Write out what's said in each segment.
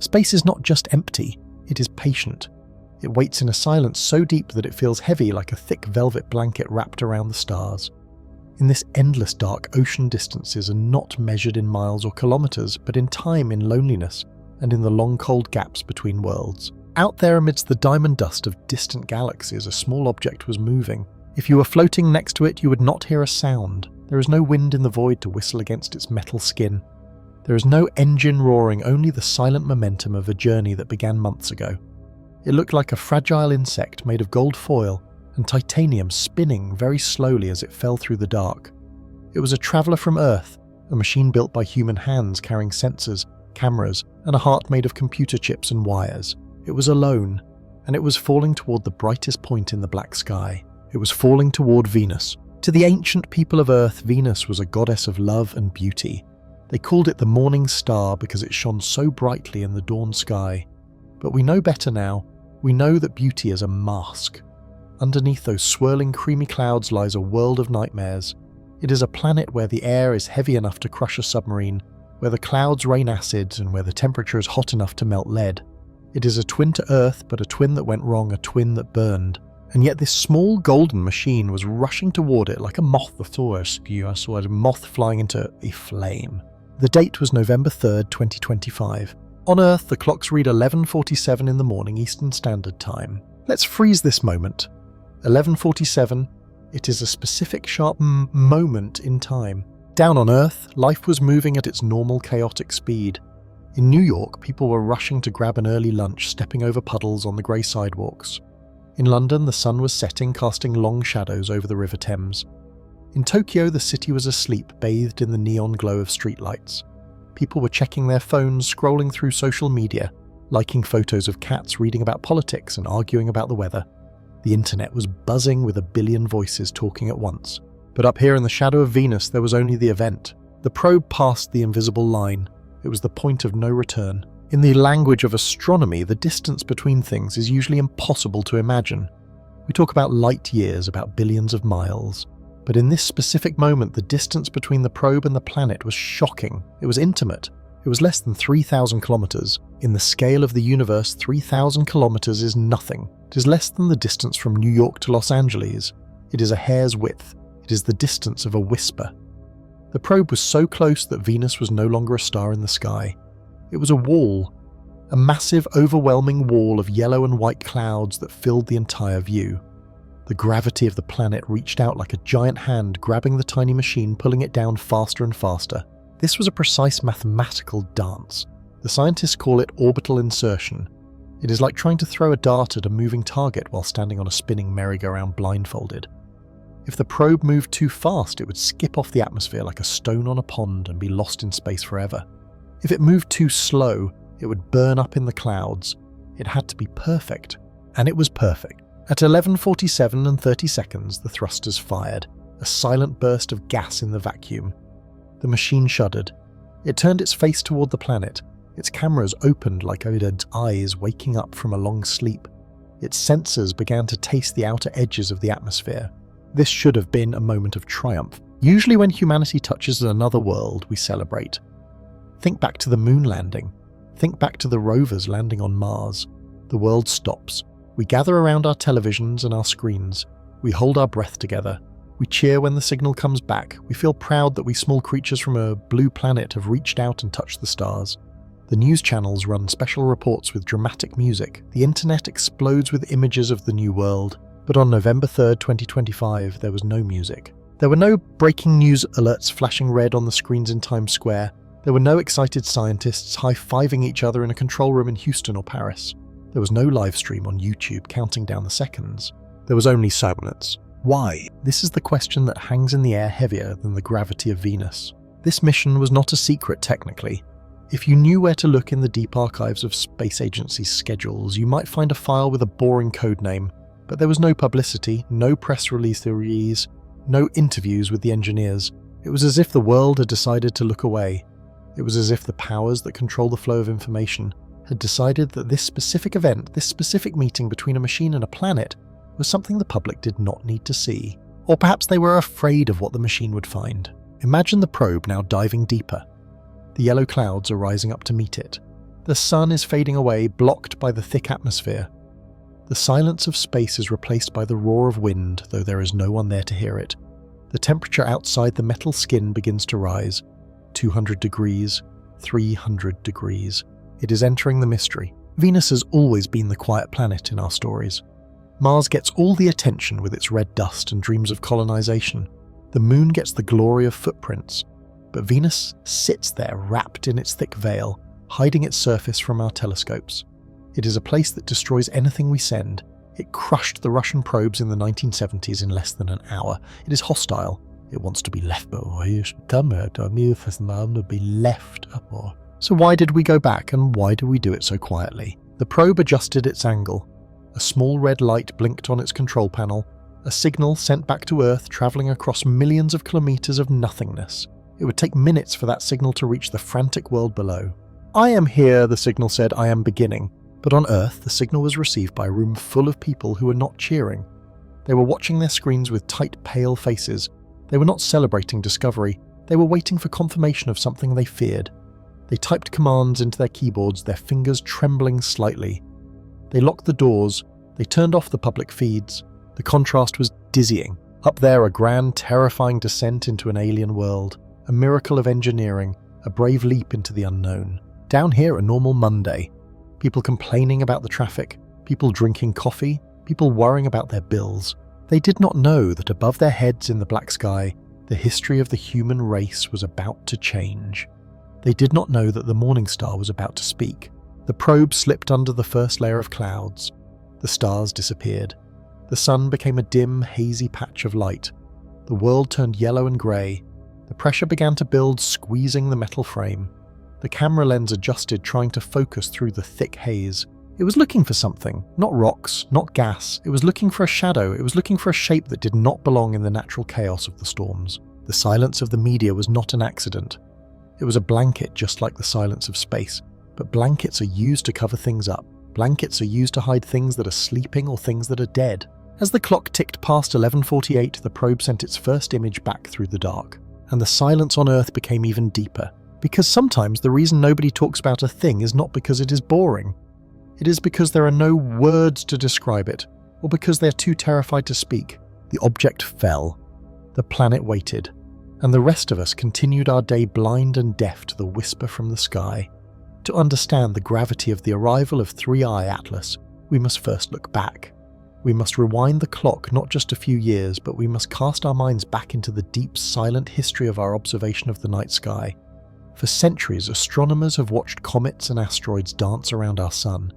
Space is not just empty, it is patient. It waits in a silence so deep that it feels heavy like a thick velvet blanket wrapped around the stars. In this endless dark, ocean distances are not measured in miles or kilometers, but in time, in loneliness, and in the long cold gaps between worlds. Out there amidst the diamond dust of distant galaxies, a small object was moving. If you were floating next to it, you would not hear a sound. There is no wind in the void to whistle against its metal skin. There is no engine roaring, only the silent momentum of a journey that began months ago. It looked like a fragile insect made of gold foil and titanium spinning very slowly as it fell through the dark. It was a traveller from Earth, a machine built by human hands carrying sensors, cameras, and a heart made of computer chips and wires. It was alone, and it was falling toward the brightest point in the black sky. It was falling toward Venus. To the ancient people of Earth, Venus was a goddess of love and beauty. They called it the morning star because it shone so brightly in the dawn sky. But we know better now. We know that beauty is a mask. Underneath those swirling creamy clouds lies a world of nightmares. It is a planet where the air is heavy enough to crush a submarine, where the clouds rain acid, and where the temperature is hot enough to melt lead. It is a twin to Earth, but a twin that went wrong, a twin that burned. And yet this small golden machine was rushing toward it like a moth a moth flying into a flame. The date was November 3rd, 2025. On Earth, the clocks read 11:47 in the morning Eastern Standard Time. Let's freeze this moment. 11:47, it is a specific sharp moment in time. Down on Earth, life was moving at its normal chaotic speed. In New York, people were rushing to grab an early lunch, stepping over puddles on the grey sidewalks. In London, the sun was setting, casting long shadows over the River Thames. In Tokyo, the city was asleep, bathed in the neon glow of streetlights. People were checking their phones, scrolling through social media, liking photos of cats, reading about politics and arguing about the weather. The internet was buzzing with a billion voices talking at once. But up here in the shadow of Venus, there was only the event. The probe passed the invisible line. It was the point of no return. In the language of astronomy, the distance between things is usually impossible to imagine. We talk about light years, about billions of miles. But in this specific moment, the distance between the probe and the planet was shocking. It was intimate. It was less than 3,000 kilometers. In the scale of the universe, 3,000 kilometers is nothing. It is less than the distance from New York to Los Angeles. It is a hair's width. It is the distance of a whisper. The probe was so close that Venus was no longer a star in the sky. It was a wall, a massive, overwhelming wall of yellow and white clouds that filled the entire view. The gravity of the planet reached out like a giant hand, grabbing the tiny machine, pulling it down faster and faster. This was a precise mathematical dance. The scientists call it orbital insertion. It is like trying to throw a dart at a moving target while standing on a spinning merry-go-round blindfolded. If the probe moved too fast, it would skip off the atmosphere like a stone on a pond and be lost in space forever. If it moved too slow, it would burn up in the clouds. It had to be perfect, and it was perfect. At 11:47 and 30 seconds, the thrusters fired, a silent burst of gas in the vacuum. The machine shuddered. It turned its face toward the planet. Its cameras opened like its eyes waking up from a long sleep. Its sensors began to taste the outer edges of the atmosphere. This should have been a moment of triumph. Usually when humanity touches another world, we celebrate. Think back to the moon landing. Think back to the rovers landing on Mars. The world stops. We gather around our televisions and our screens. We hold our breath together. We cheer when the signal comes back. We feel proud that we small creatures from a blue planet have reached out and touched the stars. The news channels run special reports with dramatic music. The internet explodes with images of the new world. But on November 3rd, 2025, there was no music. There were no breaking news alerts flashing red on the screens in Times Square. There were no excited scientists high-fiving each other in a control room in Houston or Paris. There was no live stream on YouTube counting down the seconds. There was only silence. Why? This is the question that hangs in the air heavier than the gravity of Venus. This mission was not a secret technically. If you knew where to look in the deep archives of space agency schedules, you might find a file with a boring code name. But there was no publicity, no press releases, no interviews with the engineers. It was as if the world had decided to look away. It was as if the powers that control the flow of information had decided that this specific event, this specific meeting between a machine and a planet, was something the public did not need to see. Or perhaps they were afraid of what the machine would find. Imagine the probe now diving deeper. The yellow clouds are rising up to meet it. The sun is fading away, blocked by the thick atmosphere. The silence of space is replaced by the roar of wind, though there is no one there to hear it. The temperature outside the metal skin begins to rise. 200 degrees, 300 degrees. It is entering the mystery. Venus has always been the quiet planet in our stories. Mars gets all the attention with its red dust and dreams of colonization. The moon gets the glory of footprints. But Venus sits there wrapped in its thick veil, hiding its surface from our telescopes. It is a place that destroys anything we send. It crushed the Russian probes in the 1970s in less than an hour. It is hostile. It wants to be left, but to be left. So why did we go back, and why do we do it so quietly? The probe adjusted its angle. A small red light blinked on its control panel, a signal sent back to Earth travelling across millions of kilometres of nothingness. It would take minutes for that signal to reach the frantic world below. "I am here," the signal said, "I am beginning." But on Earth, the signal was received by a room full of people who were not cheering. They were watching their screens with tight, pale faces. They were not celebrating discovery. They were waiting for confirmation of something they feared. They typed commands into their keyboards, their fingers trembling slightly. They locked the doors. They turned off the public feeds. The contrast was dizzying. Up there, a grand, terrifying descent into an alien world. A miracle of engineering, a brave leap into the unknown. Down here, a normal Monday. People complaining about the traffic, people drinking coffee, people worrying about their bills. They did not know that above their heads in the black sky, the history of the human race was about to change. They did not know that the morning star was about to speak. The probe slipped under the first layer of clouds. The stars disappeared. The sun became a dim, hazy patch of light. The world turned yellow and grey. The pressure began to build, squeezing the metal frame. The camera lens adjusted, trying to focus through the thick haze. It was looking for something, not rocks, not gas. It was looking for a shadow. It was looking for a shape that did not belong in the natural chaos of the storms. The silence of the media was not an accident. It was a blanket, just like the silence of space. But blankets are used to cover things up. Blankets are used to hide things that are sleeping or things that are dead. As the clock ticked past 11:48, the probe sent its first image back through the dark. And the silence on Earth became even deeper. Because sometimes the reason nobody talks about a thing is not because it is boring. It is because there are no words to describe it, or because they're too terrified to speak. The object fell. The planet waited. And the rest of us continued our day blind and deaf to the whisper from the sky. To understand the gravity of the arrival of 3I Atlas, we must first look back. We must rewind the clock not just a few years, but we must cast our minds back into the deep, silent history of our observation of the night sky. For centuries, astronomers have watched comets and asteroids dance around our sun.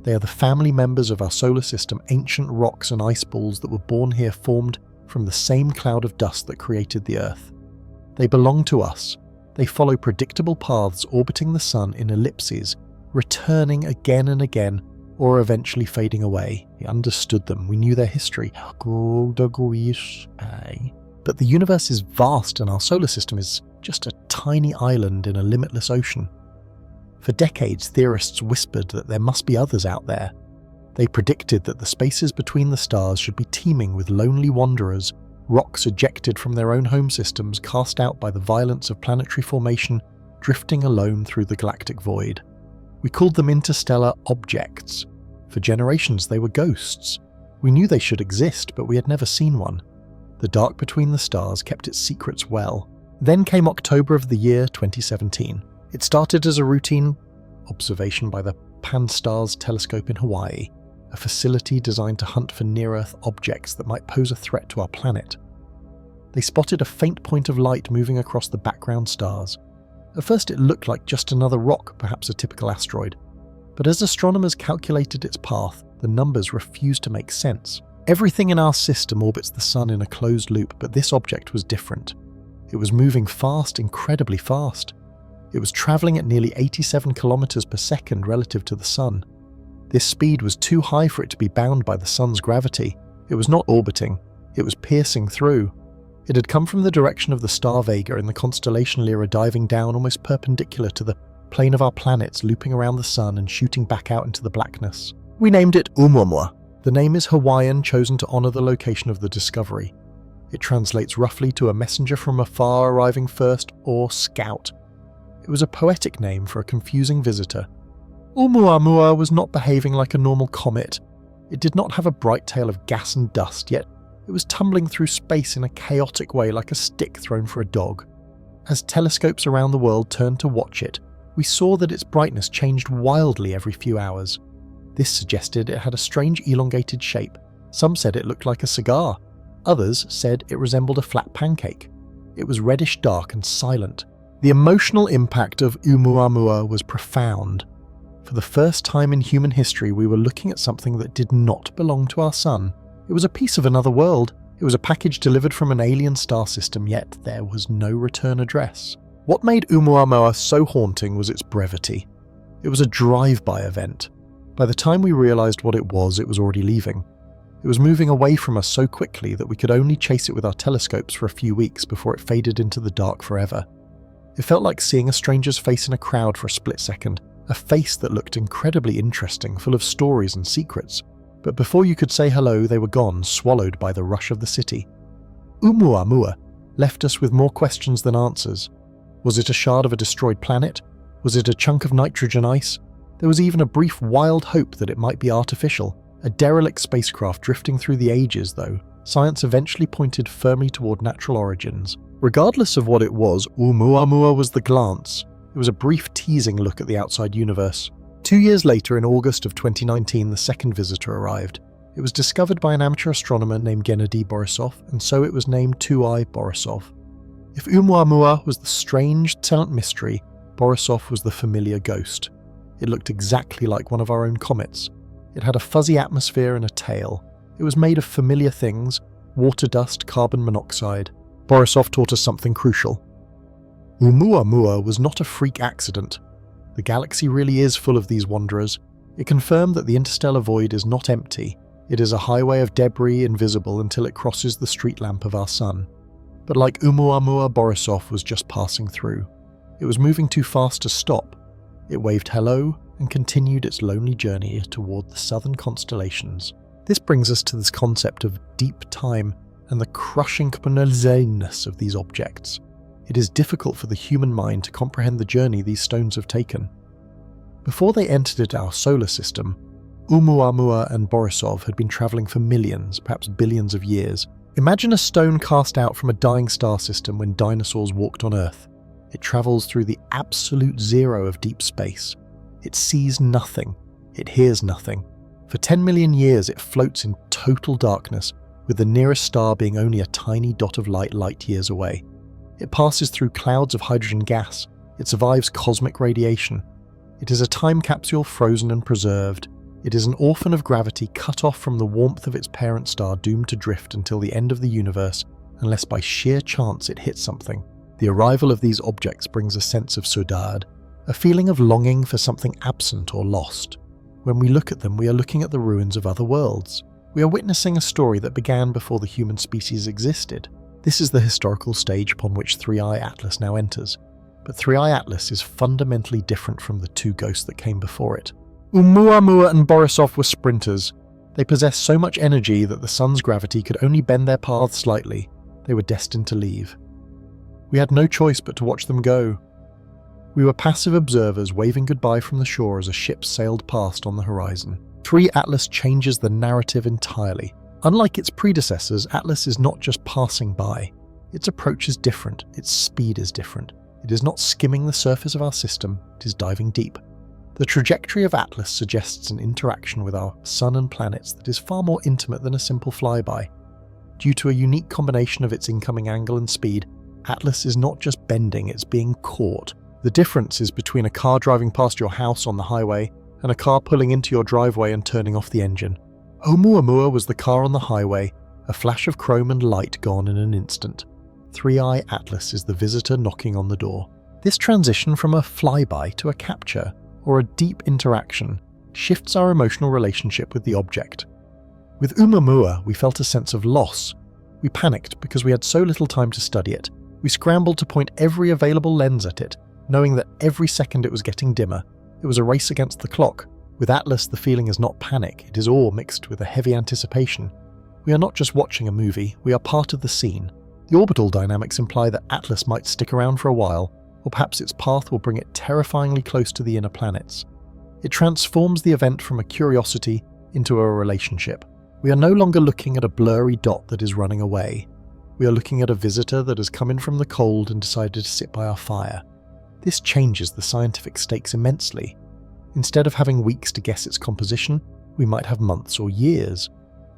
They are the family members of our solar system, ancient rocks and ice balls that were born here, formed from the same cloud of dust that created the Earth. They belong to us. They follow predictable paths orbiting the sun in ellipses, returning again and again, or eventually fading away. We understood them, we knew their history. But the universe is vast and our solar system is just a tiny island in a limitless ocean. For decades, theorists whispered that there must be others out there. They predicted that the spaces between the stars should be teeming with lonely wanderers, rocks ejected from their own home systems, cast out by the violence of planetary formation, drifting alone through the galactic void. We called them interstellar objects. For generations, they were ghosts. We knew they should exist, but we had never seen one. The dark between the stars kept its secrets well. Then came October of the year 2017. It started as a routine observation by the Pan-STARRS telescope in Hawaii, a facility designed to hunt for near-Earth objects that might pose a threat to our planet. They spotted a faint point of light moving across the background stars. At first it looked like just another rock, perhaps a typical asteroid. But as astronomers calculated its path, the numbers refused to make sense. Everything in our system orbits the sun in a closed loop, but this object was different. It was moving fast, incredibly fast. It was travelling at nearly 87 kilometers per second relative to the sun. This speed was too high for it to be bound by the sun's gravity. It was not orbiting, it was piercing through. It had come from the direction of the star Vega in the constellation Lyra, diving down almost perpendicular to the plane of our planets, looping around the sun and shooting back out into the blackness. We named it Oumuamua. The name is Hawaiian, chosen to honour the location of the discovery. It translates roughly to a messenger from afar arriving first, or scout. It was a poetic name for a confusing visitor. Oumuamua was not behaving like a normal comet. It did not have a bright tail of gas and dust, yet it was tumbling through space in a chaotic way like a stick thrown for a dog. As telescopes around the world turned to watch it, we saw that its brightness changed wildly every few hours. This suggested it had a strange elongated shape. Some said it looked like a cigar. Others said it resembled a flat pancake. It was reddish dark and silent. The emotional impact of Oumuamua was profound. For the first time in human history, we were looking at something that did not belong to our sun. It was a piece of another world. It was a package delivered from an alien star system, yet there was no return address. What made Oumuamua so haunting was its brevity. It was a drive-by event. By the time we realized what it was already leaving. It was moving away from us so quickly that we could only chase it with our telescopes for a few weeks before it faded into the dark forever. It felt like seeing a stranger's face in a crowd for a split second, a face that looked incredibly interesting, full of stories and secrets. But before you could say hello, they were gone, swallowed by the rush of the city. Oumuamua left us with more questions than answers. Was it a shard of a destroyed planet? Was it a chunk of nitrogen ice? There was even a brief wild hope that it might be artificial, a derelict spacecraft drifting through the ages, though. Science eventually pointed firmly toward natural origins. Regardless of what it was, Oumuamua was the glance. It was a brief teasing look at the outside universe. 2 years later, in August of 2019, the second visitor arrived. It was discovered by an amateur astronomer named Gennady Borisov, and so it was named 2I Borisov. If Oumuamua was the strange, silent mystery, Borisov was the familiar ghost. It looked exactly like one of our own comets. It had a fuzzy atmosphere and a tail. It was made of familiar things: water dust, carbon monoxide. Borisov taught us something crucial. Oumuamua was not a freak accident. The galaxy really is full of these wanderers. It confirmed that the interstellar void is not empty. It is a highway of debris invisible until it crosses the street lamp of our sun. But like Oumuamua, Borisov was just passing through. It was moving too fast to stop. It waved hello and continued its lonely journey toward the southern constellations. This brings us to this concept of deep time and the crushing exponentialness of these objects. It is difficult for the human mind to comprehend the journey these stones have taken. Before they entered our solar system, Oumuamua and Borisov had been travelling for millions, perhaps billions of years. Imagine a stone cast out from a dying star system when dinosaurs walked on Earth. It travels through the absolute zero of deep space. It sees nothing. It hears nothing. For 10 million years it floats in total darkness, with the nearest star being only a tiny dot of light years away. It passes through clouds of hydrogen gas. It survives cosmic radiation. It is a time capsule frozen and preserved. It is an orphan of gravity cut off from the warmth of its parent star, doomed to drift until the end of the universe, unless by sheer chance it hits something. The arrival of these objects brings a sense of saudade, a feeling of longing for something absent or lost. When we look at them, we are looking at the ruins of other worlds. We are witnessing a story that began before the human species existed. This is the historical stage upon which 3I Atlas now enters. But 3I Atlas is fundamentally different from the two ghosts that came before it. Oumuamua and Borisov were sprinters. They possessed so much energy that the sun's gravity could only bend their paths slightly. They were destined to leave. We had no choice but to watch them go. We were passive observers, waving goodbye from the shore as a ship sailed past on the horizon. 3 Atlas changes the narrative entirely. Unlike its predecessors, Atlas is not just passing by. Its approach is different, its speed is different. It is not skimming the surface of our system, it is diving deep. The trajectory of Atlas suggests an interaction with our sun and planets that is far more intimate than a simple flyby. Due to a unique combination of its incoming angle and speed, Atlas is not just bending, it's being caught. The difference is between a car driving past your house on the highway and a car pulling into your driveway and turning off the engine. Oumuamua was the car on the highway, a flash of chrome and light gone in an instant. 3I Atlas is the visitor knocking on the door. This transition from a flyby to a capture, or a deep interaction, shifts our emotional relationship with the object. With Oumuamua, we felt a sense of loss. We panicked because we had so little time to study it. We scrambled to point every available lens at it, knowing that every second it was getting dimmer. It was a race against the clock. With Atlas, the feeling is not panic, it is awe mixed with a heavy anticipation. We are not just watching a movie, we are part of the scene. The orbital dynamics imply that Atlas might stick around for a while, or perhaps its path will bring it terrifyingly close to the inner planets. It transforms the event from a curiosity into a relationship. We are no longer looking at a blurry dot that is running away. We are looking at a visitor that has come in from the cold and decided to sit by our fire. This changes the scientific stakes immensely. Instead of having weeks to guess its composition, we might have months or years.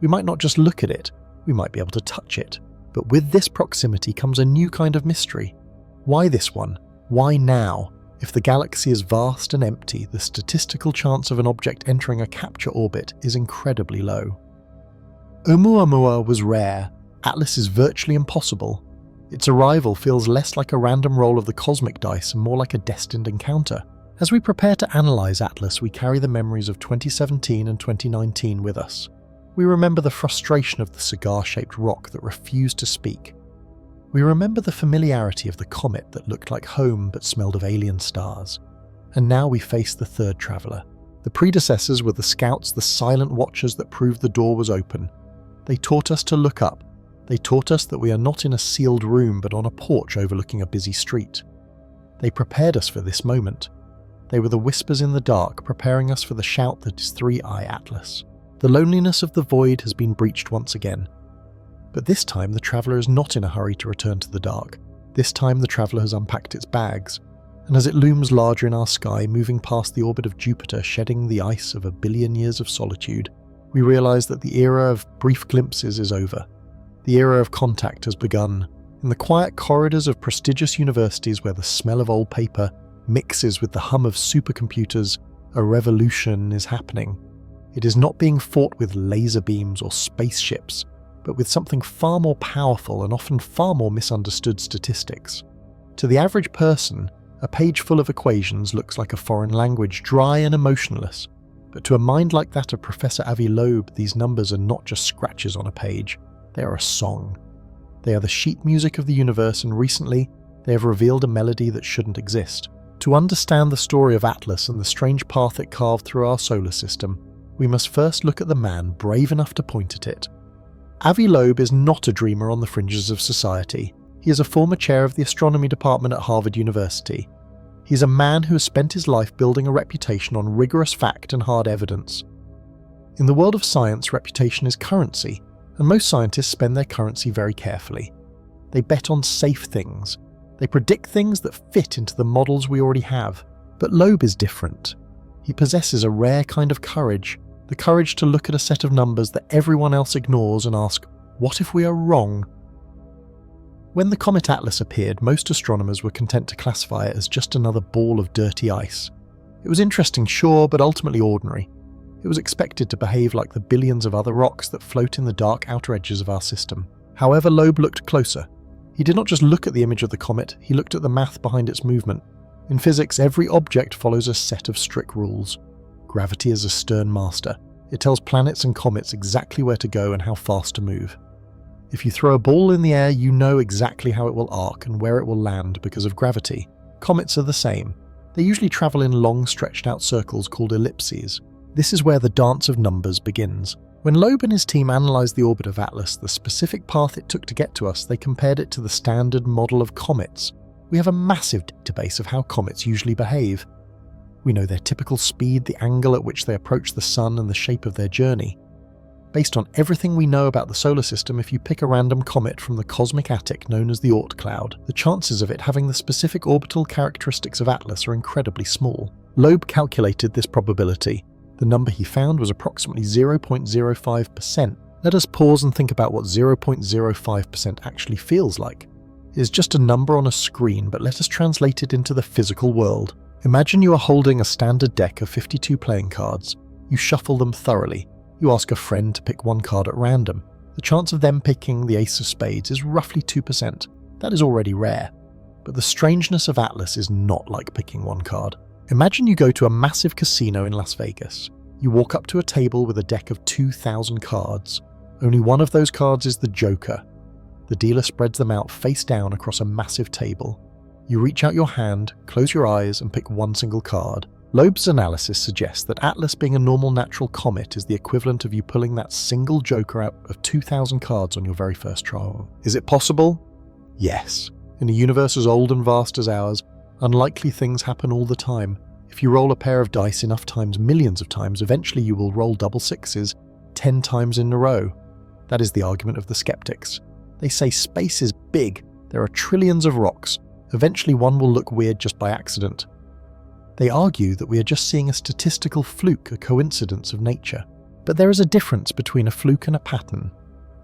We might not just look at it, we might be able to touch it. But with this proximity comes a new kind of mystery. Why this one? Why now? If the galaxy is vast and empty, the statistical chance of an object entering a capture orbit is incredibly low. Oumuamua was rare. Atlas is virtually impossible. Its arrival feels less like a random roll of the cosmic dice and more like a destined encounter. As we prepare to analyse Atlas, we carry the memories of 2017 and 2019 with us. We remember the frustration of the cigar-shaped rock that refused to speak. We remember the familiarity of the comet that looked like home but smelled of alien stars. And now we face the third traveller. The predecessors were the scouts, the silent watchers that proved the door was open. They taught us to look up. They taught us that we are not in a sealed room but on a porch overlooking a busy street. They prepared us for this moment. They were the whispers in the dark, preparing us for the shout that is 3i Atlas. The loneliness of the void has been breached once again. But this time the traveller is not in a hurry to return to the dark. This time the traveller has unpacked its bags, and as it looms larger in our sky, moving past the orbit of Jupiter, shedding the ice of 1 billion years of solitude, we realise that the era of brief glimpses is over. The era of contact has begun. In the quiet corridors of prestigious universities where the smell of old paper mixes with the hum of supercomputers, a revolution is happening. It is not being fought with laser beams or spaceships, but with something far more powerful and often far more misunderstood statistics. To the average person, a page full of equations looks like a foreign language, dry and emotionless. But to a mind like that of Professor Avi Loeb, these numbers are not just scratches on a page, they are a song. They are the sheet music of the universe, and recently, they have revealed a melody that shouldn't exist. To understand the story of Atlas and the strange path it carved through our solar system, we must first look at the man brave enough to point at it. Avi Loeb is not a dreamer on the fringes of society. He is a former chair of the astronomy department at Harvard University. He is a man who has spent his life building a reputation on rigorous fact and hard evidence. In the world of science, reputation is currency, and most scientists spend their currency very carefully. They bet on safe things. They predict things that fit into the models we already have. But Loeb is different. He possesses a rare kind of courage, the courage to look at a set of numbers that everyone else ignores and ask, what if we are wrong? When the Comet Atlas appeared, most astronomers were content to classify it as just another ball of dirty ice. It was interesting, sure, but ultimately ordinary. It was expected to behave like the billions of other rocks that float in the dark outer edges of our system. However, Loeb looked closer. He did not just look at the image of the comet, he looked at the math behind its movement. In physics, every object follows a set of strict rules. Gravity is a stern master. It tells planets and comets exactly where to go and how fast to move. If you throw a ball in the air, you know exactly how it will arc and where it will land because of gravity. Comets are the same. They usually travel in long stretched out circles called ellipses. This is where the dance of numbers begins. When Loeb and his team analysed the orbit of Atlas, the specific path it took to get to us, they compared it to the standard model of comets. We have a massive database of how comets usually behave. We know their typical speed, the angle at which they approach the sun, and the shape of their journey. Based on everything we know about the solar system, if you pick a random comet from the cosmic attic known as the Oort cloud, the chances of it having the specific orbital characteristics of Atlas are incredibly small. Loeb calculated this probability. The number he found was approximately 0.05%. Let us pause and think about what 0.05% actually feels like. It is just a number on a screen, but let us translate it into the physical world. Imagine you are holding a standard deck of 52 playing cards. You shuffle them thoroughly. You ask a friend to pick one card at random. The chance of them picking the ace of spades is roughly 2%. That is already rare. But the strangeness of Atlas is not like picking one card. Imagine you go to a massive casino in Las Vegas. You walk up to a table with a deck of 2,000 cards. Only one of those cards is the Joker. The dealer spreads them out face down across a massive table. You reach out your hand, close your eyes, and pick one single card. Loeb's analysis suggests that Atlas being a normal natural comet is the equivalent of you pulling that single Joker out of 2,000 cards on your very first trial. Is it possible? Yes. In a universe as old and vast as ours, unlikely things happen all the time. If you roll a pair of dice enough times, millions of times, eventually you will roll double sixes 10 times in a row. That is the argument of the skeptics. They say space is big, there are trillions of rocks, eventually one will look weird just by accident. They argue that we are just seeing a statistical fluke, a coincidence of nature. But there is a difference between a fluke and a pattern.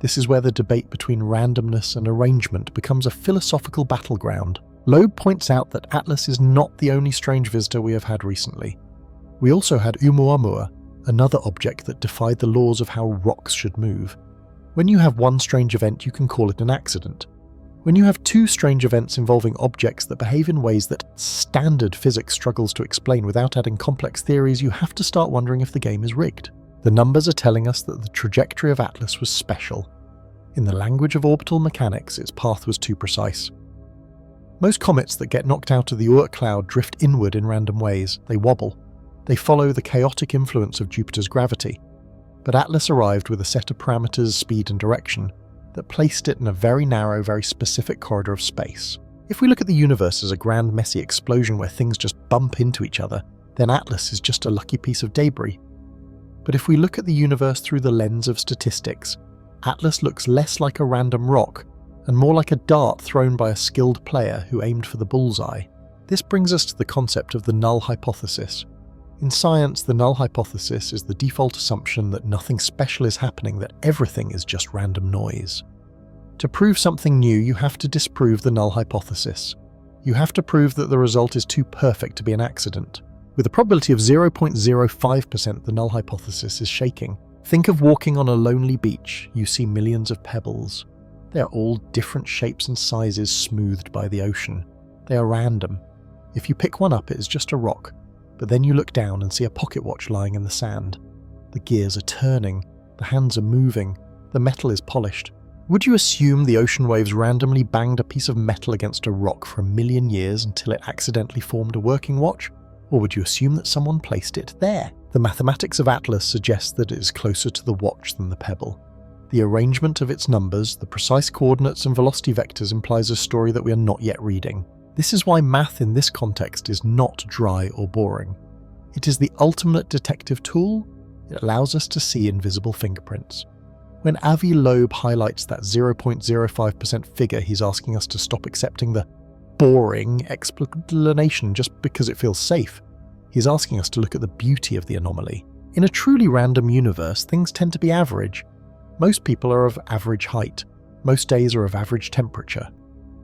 This is where the debate between randomness and arrangement becomes a philosophical battleground. Loeb points out that Atlas is not the only strange visitor we have had recently. We also had Oumuamua, another object that defied the laws of how rocks should move. When you have one strange event, you can call it an accident. When you have two strange events involving objects that behave in ways that standard physics struggles to explain without adding complex theories, you have to start wondering if the game is rigged. The numbers are telling us that the trajectory of Atlas was special. In the language of orbital mechanics, its path was too precise. Most comets that get knocked out of the Oort cloud drift inward in random ways. They wobble. They follow the chaotic influence of Jupiter's gravity. But Atlas arrived with a set of parameters, speed and direction, that placed it in a very narrow, very specific corridor of space. If we look at the universe as a grand, messy explosion where things just bump into each other, then Atlas is just a lucky piece of debris. But if we look at the universe through the lens of statistics, Atlas looks less like a random rock and more like a dart thrown by a skilled player who aimed for the bullseye. This brings us to the concept of the null hypothesis. In science, the null hypothesis is the default assumption that nothing special is happening, that everything is just random noise. To prove something new, you have to disprove the null hypothesis. You have to prove that the result is too perfect to be an accident. With a probability of 0.05%, the null hypothesis is shaking. Think of walking on a lonely beach. You see millions of pebbles. They are all different shapes and sizes smoothed by the ocean. They are random. If you pick one up, it is just a rock. But then you look down and see a pocket watch lying in the sand. The gears are turning. The hands are moving. The metal is polished. Would you assume the ocean waves randomly banged a piece of metal against a rock for 1,000,000 years until it accidentally formed a working watch? Or would you assume that someone placed it there? The mathematics of Atlas suggests that it is closer to the watch than the pebble. The arrangement of its numbers, the precise coordinates and velocity vectors implies a story that we are not yet reading. This is why math in this context is not dry or boring. It is the ultimate detective tool. It allows us to see invisible fingerprints. When Avi Loeb highlights that 0.05% figure, he's asking us to stop accepting the boring explanation just because it feels safe. He's asking us to look at the beauty of the anomaly. In a truly random universe, things tend to be average. Most people are of average height. Most days are of average temperature.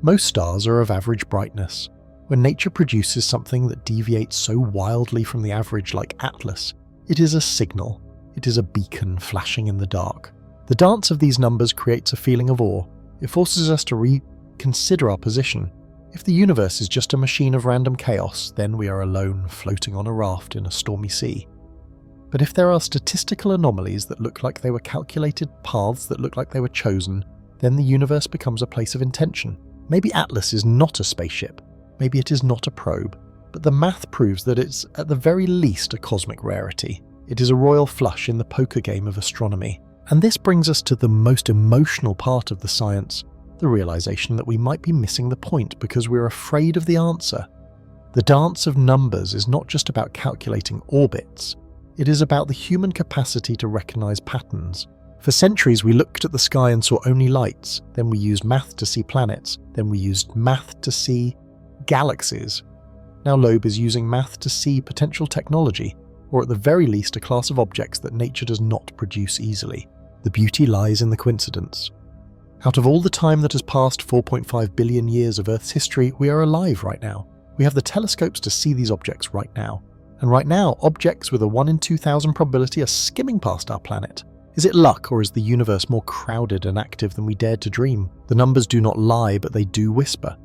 Most stars are of average brightness. When nature produces something that deviates so wildly from the average like Atlas, it is a signal. It is a beacon flashing in the dark. The dance of these numbers creates a feeling of awe. It forces us to reconsider our position. If the universe is just a machine of random chaos, then we are alone, floating on a raft in a stormy sea. But if there are statistical anomalies that look like they were calculated, paths that look like they were chosen, then the universe becomes a place of intention. Maybe Atlas is not a spaceship, maybe it is not a probe, but the math proves that it's at the very least a cosmic rarity. It is a royal flush in the poker game of astronomy. And this brings us to the most emotional part of the science, the realization that we might be missing the point because we're afraid of the answer. The dance of numbers is not just about calculating orbits, it is about the human capacity to recognize patterns. For centuries we looked at the sky and saw only lights, then we used math to see planets, then we used math to see galaxies. Now Loeb is using math to see potential technology, or at the very least a class of objects that nature does not produce easily. The beauty lies in the coincidence. Out of all the time that has passed 4.5 billion years of Earth's history, we are alive right now. We have the telescopes to see these objects right now. And right now, objects with a 1 in 2,000 probability are skimming past our planet. Is it luck, or is the universe more crowded and active than we dared to dream? The numbers do not lie, but they do whisper.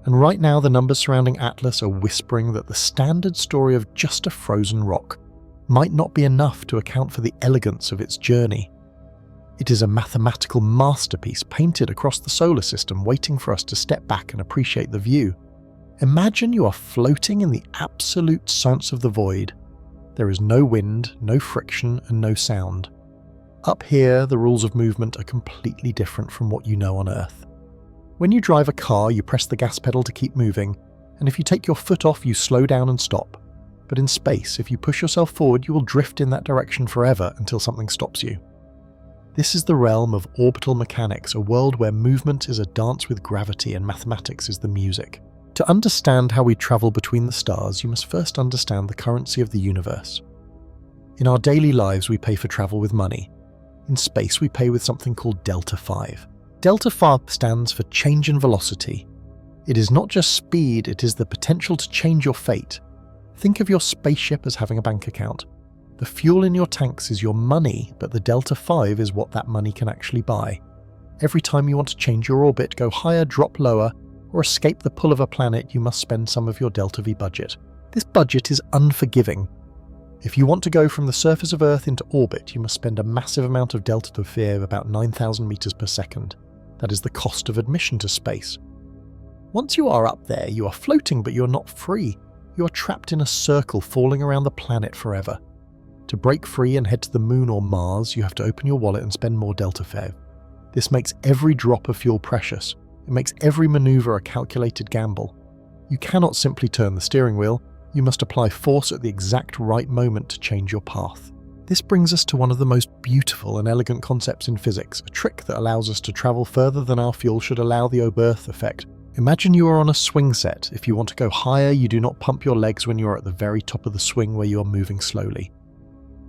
And right now, the numbers surrounding Atlas are whispering that the standard story of just a frozen rock might not be enough to account for the elegance of its journey. It is a mathematical masterpiece painted across the solar system, waiting for us to step back and appreciate the view. Imagine you are floating in the absolute silence of the void. There is no wind, no friction, and no sound. Up here, the rules of movement are completely different from what you know on Earth. When you drive a car, you press the gas pedal to keep moving, and if you take your foot off, you slow down and stop. But in space, if you push yourself forward, you will drift in that direction forever until something stops you. This is the realm of orbital mechanics, a world where movement is a dance with gravity and mathematics is the music. To understand how we travel between the stars, you must first understand the currency of the universe. In our daily lives, we pay for travel with money. In space, we pay with something called delta phi. Delta phi stands for change in velocity. It is not just speed, it is the potential to change your fate. Think of your spaceship as having a bank account. The fuel in your tanks is your money, but the delta phi is what that money can actually buy. Every time you want to change your orbit, go higher, drop lower, or escape the pull of a planet, you must spend some of your delta V budget. This budget is unforgiving. If you want to go from the surface of Earth into orbit, you must spend a massive amount of delta V of about 9,000 meters per second. That is the cost of admission to space. Once you are up there, you are floating, but you are not free. You are trapped in a circle falling around the planet forever. To break free and head to the Moon or Mars, you have to open your wallet and spend more delta phi. This makes every drop of fuel precious. It makes every maneuver a calculated gamble. You cannot simply turn the steering wheel, you must apply force at the exact right moment to change your path. This brings us to one of the most beautiful and elegant concepts in physics, a trick that allows us to travel further than our fuel should allow the Oberth effect. Imagine you are on a swing set. If you want to go higher, you do not pump your legs when you are at the very top of the swing where you are moving slowly.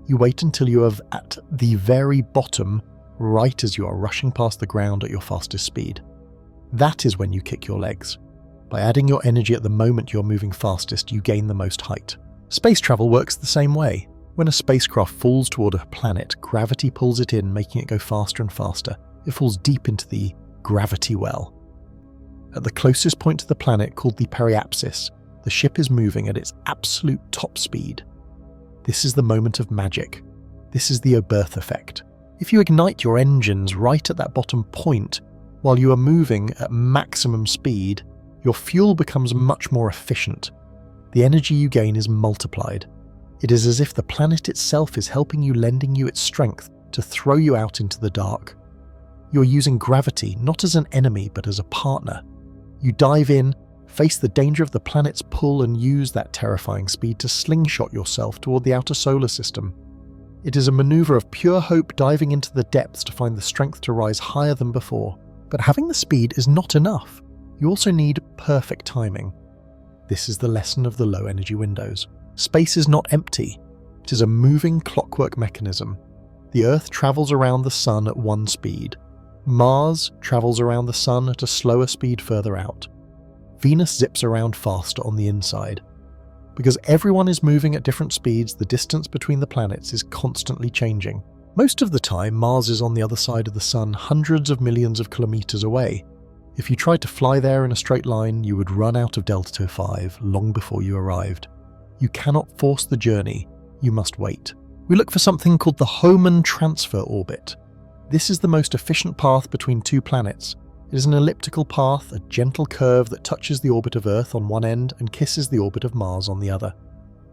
You wait until you are at the very bottom, right as you are rushing past the ground at your fastest speed. That is when you kick your legs. By adding your energy at the moment you're moving fastest, you gain the most height. Space travel works the same way. When a spacecraft falls toward a planet, gravity pulls it in, making it go faster and faster. It falls deep into the gravity well. At the closest point to the planet, called the periapsis, the ship is moving at its absolute top speed. This is the moment of magic. This is the Oberth effect. If you ignite your engines right at that bottom point, while you are moving at maximum speed, your fuel becomes much more efficient. The energy you gain is multiplied. It is as if the planet itself is helping you, lending you its strength to throw you out into the dark. You're using gravity not as an enemy but as a partner. You dive in, face the danger of the planet's pull and use that terrifying speed to slingshot yourself toward the outer solar system. It is a maneuver of pure hope, diving into the depths to find the strength to rise higher than before. But having the speed is not enough. You also need perfect timing. This is the lesson of the low energy windows. Space is not empty. It is a moving clockwork mechanism. The Earth travels around the Sun at one speed. Mars travels around the Sun at a slower speed further out. Venus zips around faster on the inside. Because everyone is moving at different speeds, the distance between the planets is constantly changing. Most of the time, Mars is on the other side of the Sun, hundreds of millions of kilometers away. If you tried to fly there in a straight line, you would run out of delta phi long before you arrived. You cannot force the journey, you must wait. We look for something called the Hohmann transfer orbit. This is the most efficient path between two planets. It is an elliptical path, a gentle curve that touches the orbit of Earth on one end and kisses the orbit of Mars on the other.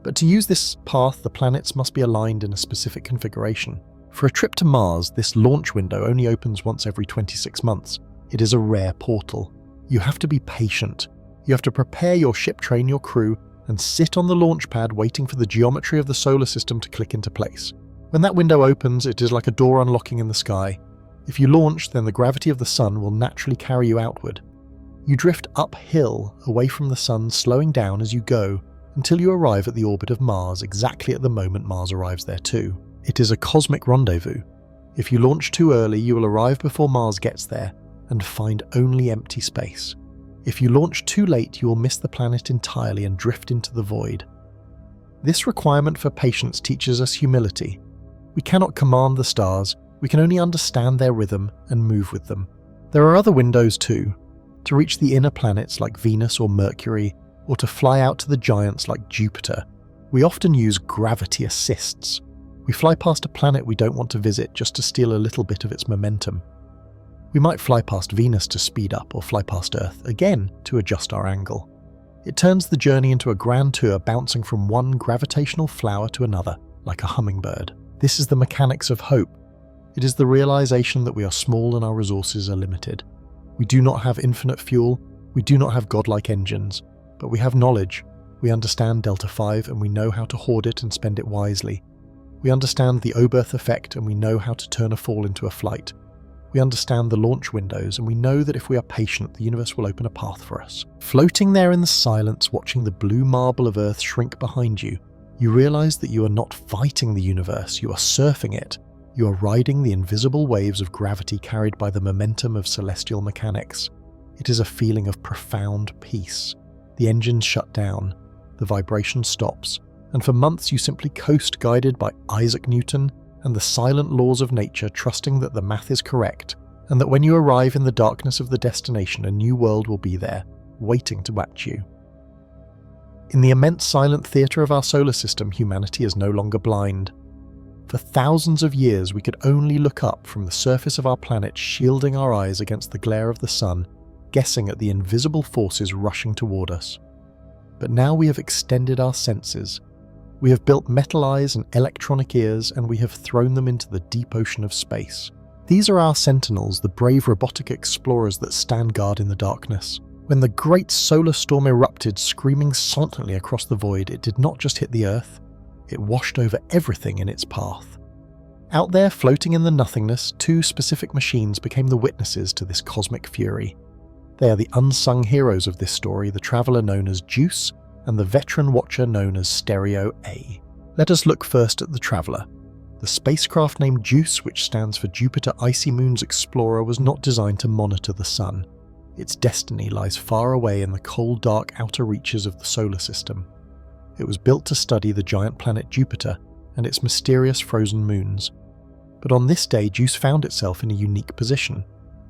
But to use this path, the planets must be aligned in a specific configuration. For a trip to Mars, this launch window only opens once every 26 months. It is a rare portal. You have to be patient. You have to prepare your ship, train your crew, and sit on the launch pad waiting for the geometry of the solar system to click into place. When that window opens, it is like a door unlocking in the sky. If you launch, then the gravity of the Sun will naturally carry you outward. You drift uphill, away from the Sun, slowing down as you go, until you arrive at the orbit of Mars exactly at the moment Mars arrives there too. It is a cosmic rendezvous. If you launch too early, you will arrive before Mars gets there and find only empty space. If you launch too late, you will miss the planet entirely and drift into the void. This requirement for patience teaches us humility. We cannot command the stars, we can only understand their rhythm and move with them. There are other windows too. To reach the inner planets like Venus or Mercury, or to fly out to the giants like Jupiter, we often use gravity assists. We fly past a planet we don't want to visit just to steal a little bit of its momentum. We might fly past Venus to speed up or fly past Earth, again to adjust our angle. It turns the journey into a grand tour, bouncing from one gravitational flower to another, like a hummingbird. This is the mechanics of hope. It is the realization that we are small and our resources are limited. We do not have infinite fuel, we do not have godlike engines, but we have knowledge. We understand delta 5 and we know how to hoard it and spend it wisely. We understand the Oberth effect and we know how to turn a fall into a flight. We understand the launch windows and we know that if we are patient, the universe will open a path for us. Floating there in the silence, watching the blue marble of Earth shrink behind you, you realize that you are not fighting the universe, you are surfing it. You are riding the invisible waves of gravity carried by the momentum of celestial mechanics. It is a feeling of profound peace. The engines shut down, the vibration stops, and for months you simply coast guided by Isaac Newton and the silent laws of nature, trusting that the math is correct, and that when you arrive in the darkness of the destination, a new world will be there, waiting to watch you. In the immense silent theatre of our solar system, humanity is no longer blind. For thousands of years we could only look up from the surface of our planet, shielding our eyes against the glare of the sun, guessing at the invisible forces rushing toward us. But now we have extended our senses. We have built metal eyes and electronic ears, and we have thrown them into the deep ocean of space. These are our sentinels, the brave robotic explorers that stand guard in the darkness. When the great solar storm erupted, screaming silently across the void, it did not just hit the Earth, it washed over everything in its path. Out there, floating in the nothingness, two specific machines became the witnesses to this cosmic fury. They are the unsung heroes of this story, the traveller known as Juice, and the veteran watcher known as Stereo A. Let us look first at the traveller. The spacecraft named Juice, which stands for Jupiter Icy Moons Explorer, was not designed to monitor the sun. Its destiny lies far away in the cold, dark outer reaches of the solar system. It was built to study the giant planet Jupiter and its mysterious frozen moons. But on this day, Juice found itself in a unique position.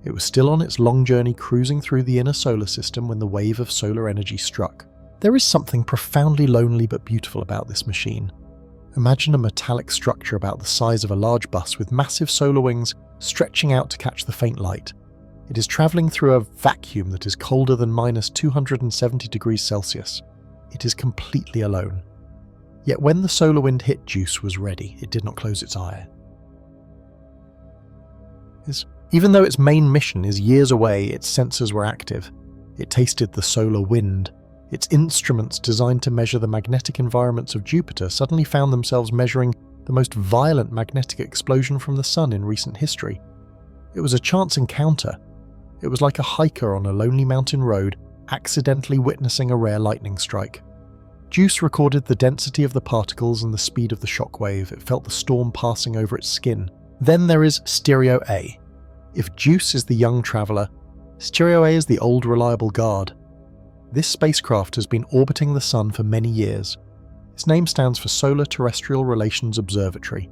It was still on its long journey cruising through the inner solar system when the wave of solar energy struck. There is something profoundly lonely but beautiful about this machine. Imagine a metallic structure about the size of a large bus with massive solar wings stretching out to catch the faint light. It is travelling through a vacuum that is colder than -270 degrees Celsius. It is completely alone. Yet when the solar wind hit, Juice was ready. It did not close its eye. Even though its main mission is years away, its sensors were active. It tasted the solar wind. Its instruments designed to measure the magnetic environments of Jupiter suddenly found themselves measuring the most violent magnetic explosion from the sun in recent history. It was a chance encounter. It was like a hiker on a lonely mountain road, accidentally witnessing a rare lightning strike. Juice recorded the density of the particles and the speed of the shockwave. It felt the storm passing over its skin. Then there is Stereo A. If Juice is the young traveller, Stereo A is the old reliable guard. This spacecraft has been orbiting the Sun for many years. Its name stands for Solar Terrestrial Relations Observatory.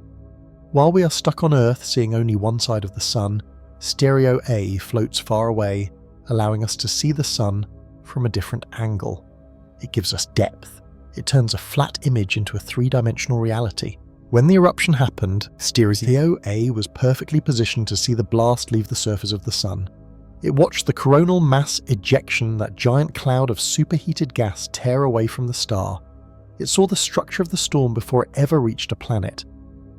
While we are stuck on Earth seeing only one side of the Sun, Stereo A floats far away, allowing us to see the Sun from a different angle. It gives us depth. It turns a flat image into a three-dimensional reality. When the eruption happened, Stereo A was perfectly positioned to see the blast leave the surface of the Sun. It watched the coronal mass ejection, that giant cloud of superheated gas, tear away from the star. It saw the structure of the storm before it ever reached a planet.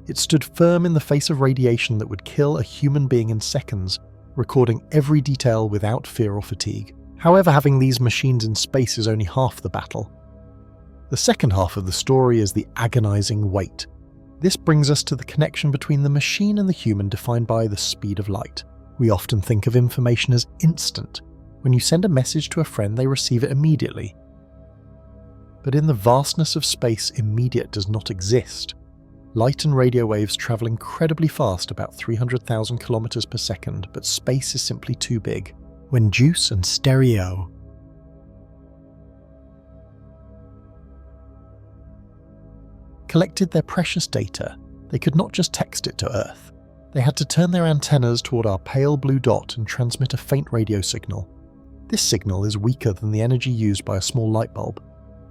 It stood firm in the face of radiation that would kill a human being in seconds, recording every detail without fear or fatigue. However, having these machines in space is only half the battle. The second half of the story is the agonizing wait. This brings us to the connection between the machine and the human, defined by the speed of light. We often think of information as instant. When you send a message to a friend, they receive it immediately. But in the vastness of space, immediate does not exist. Light and radio waves travel incredibly fast, about 300,000 kilometers per second, but space is simply too big. When Juice and Stereo collected their precious data, they could not just text it to Earth. They had to turn their antennas toward our pale blue dot and transmit a faint radio signal. This signal is weaker than the energy used by a small light bulb.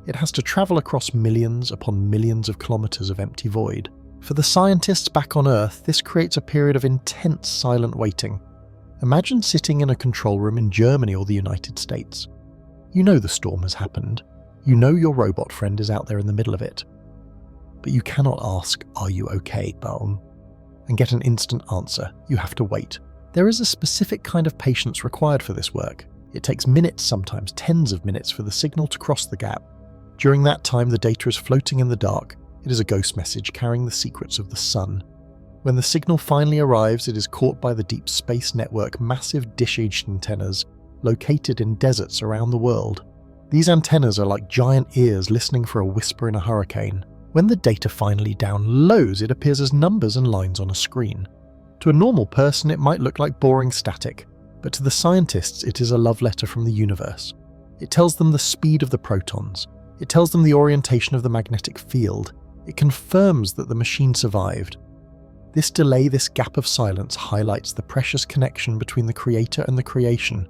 It has to travel across millions upon millions of kilometers of empty void. For the scientists back on Earth, this creates a period of intense silent waiting. Imagine sitting in a control room in Germany or the United States. You know the storm has happened. You know your robot friend is out there in the middle of it. But you cannot ask, "Are you okay, Baum?" and get an instant answer. You have to wait. There is a specific kind of patience required for this work. It takes minutes, sometimes tens of minutes, for the signal to cross the gap. During that time, the data is floating in the dark. It is a ghost message carrying the secrets of the sun. When the signal finally arrives, it is caught by the Deep Space Network massive dish-edged antennas located in deserts around the world. These antennas are like giant ears listening for a whisper in a hurricane. When the data finally downloads, it appears as numbers and lines on a screen. To a normal person, it might look like boring static, but to the scientists, it is a love letter from the universe. It tells them the speed of the protons. It tells them the orientation of the magnetic field. It confirms that the machine survived. This delay, this gap of silence, highlights the precious connection between the creator and the creation.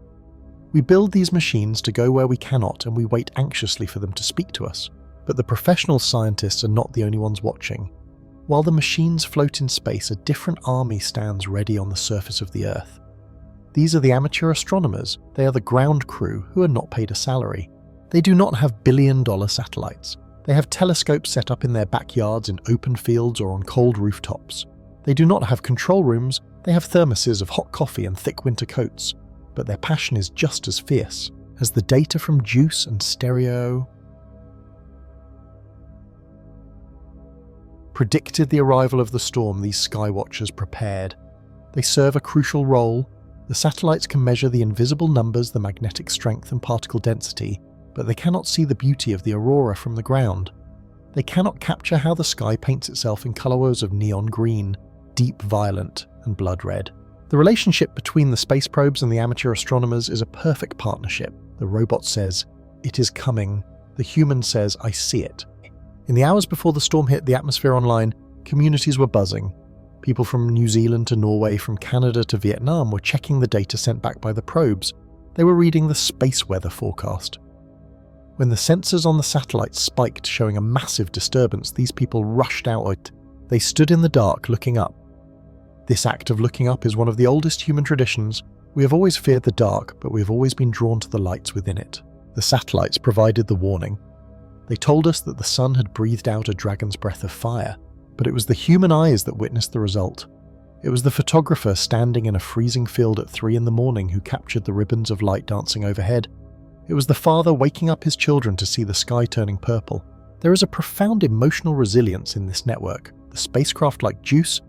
We build these machines to go where we cannot, and we wait anxiously for them to speak to us. But the professional scientists are not the only ones watching. While the machines float in space, a different army stands ready on the surface of the Earth. These are the amateur astronomers. They are the ground crew who are not paid a salary. They do not have billion-dollar satellites. They have telescopes set up in their backyards, in open fields, or on cold rooftops. They do not have control rooms. They have thermoses of hot coffee and thick winter coats. But their passion is just as fierce as the data from JUICE and Stereo predicted the arrival of the storm. These skywatchers prepared. They serve a crucial role. The satellites can measure the invisible numbers, the magnetic strength and particle density, but they cannot see the beauty of the aurora from the ground. They cannot capture how the sky paints itself in colours of neon green, deep violet, and blood red. The relationship between the space probes and the amateur astronomers is a perfect partnership. The robot says, "It is coming." The human says, "I see it." In the hours before the storm hit the atmosphere online, communities were buzzing. People from New Zealand to Norway, from Canada to Vietnam were checking the data sent back by the probes. They were reading the space weather forecast. When the sensors on the satellites spiked, showing a massive disturbance, these people rushed out. They stood in the dark, looking up. This act of looking up is one of the oldest human traditions. We have always feared the dark, but we have always been drawn to the lights within it. The satellites provided the warning. They told us that the sun had breathed out a dragon's breath of fire, but it was the human eyes that witnessed the result. It was the photographer standing in a freezing field at 3 a.m. who captured the ribbons of light dancing overhead. It was the father waking up his children to see the sky turning purple. There is a profound emotional resilience in this network. The spacecraft, like JUICE,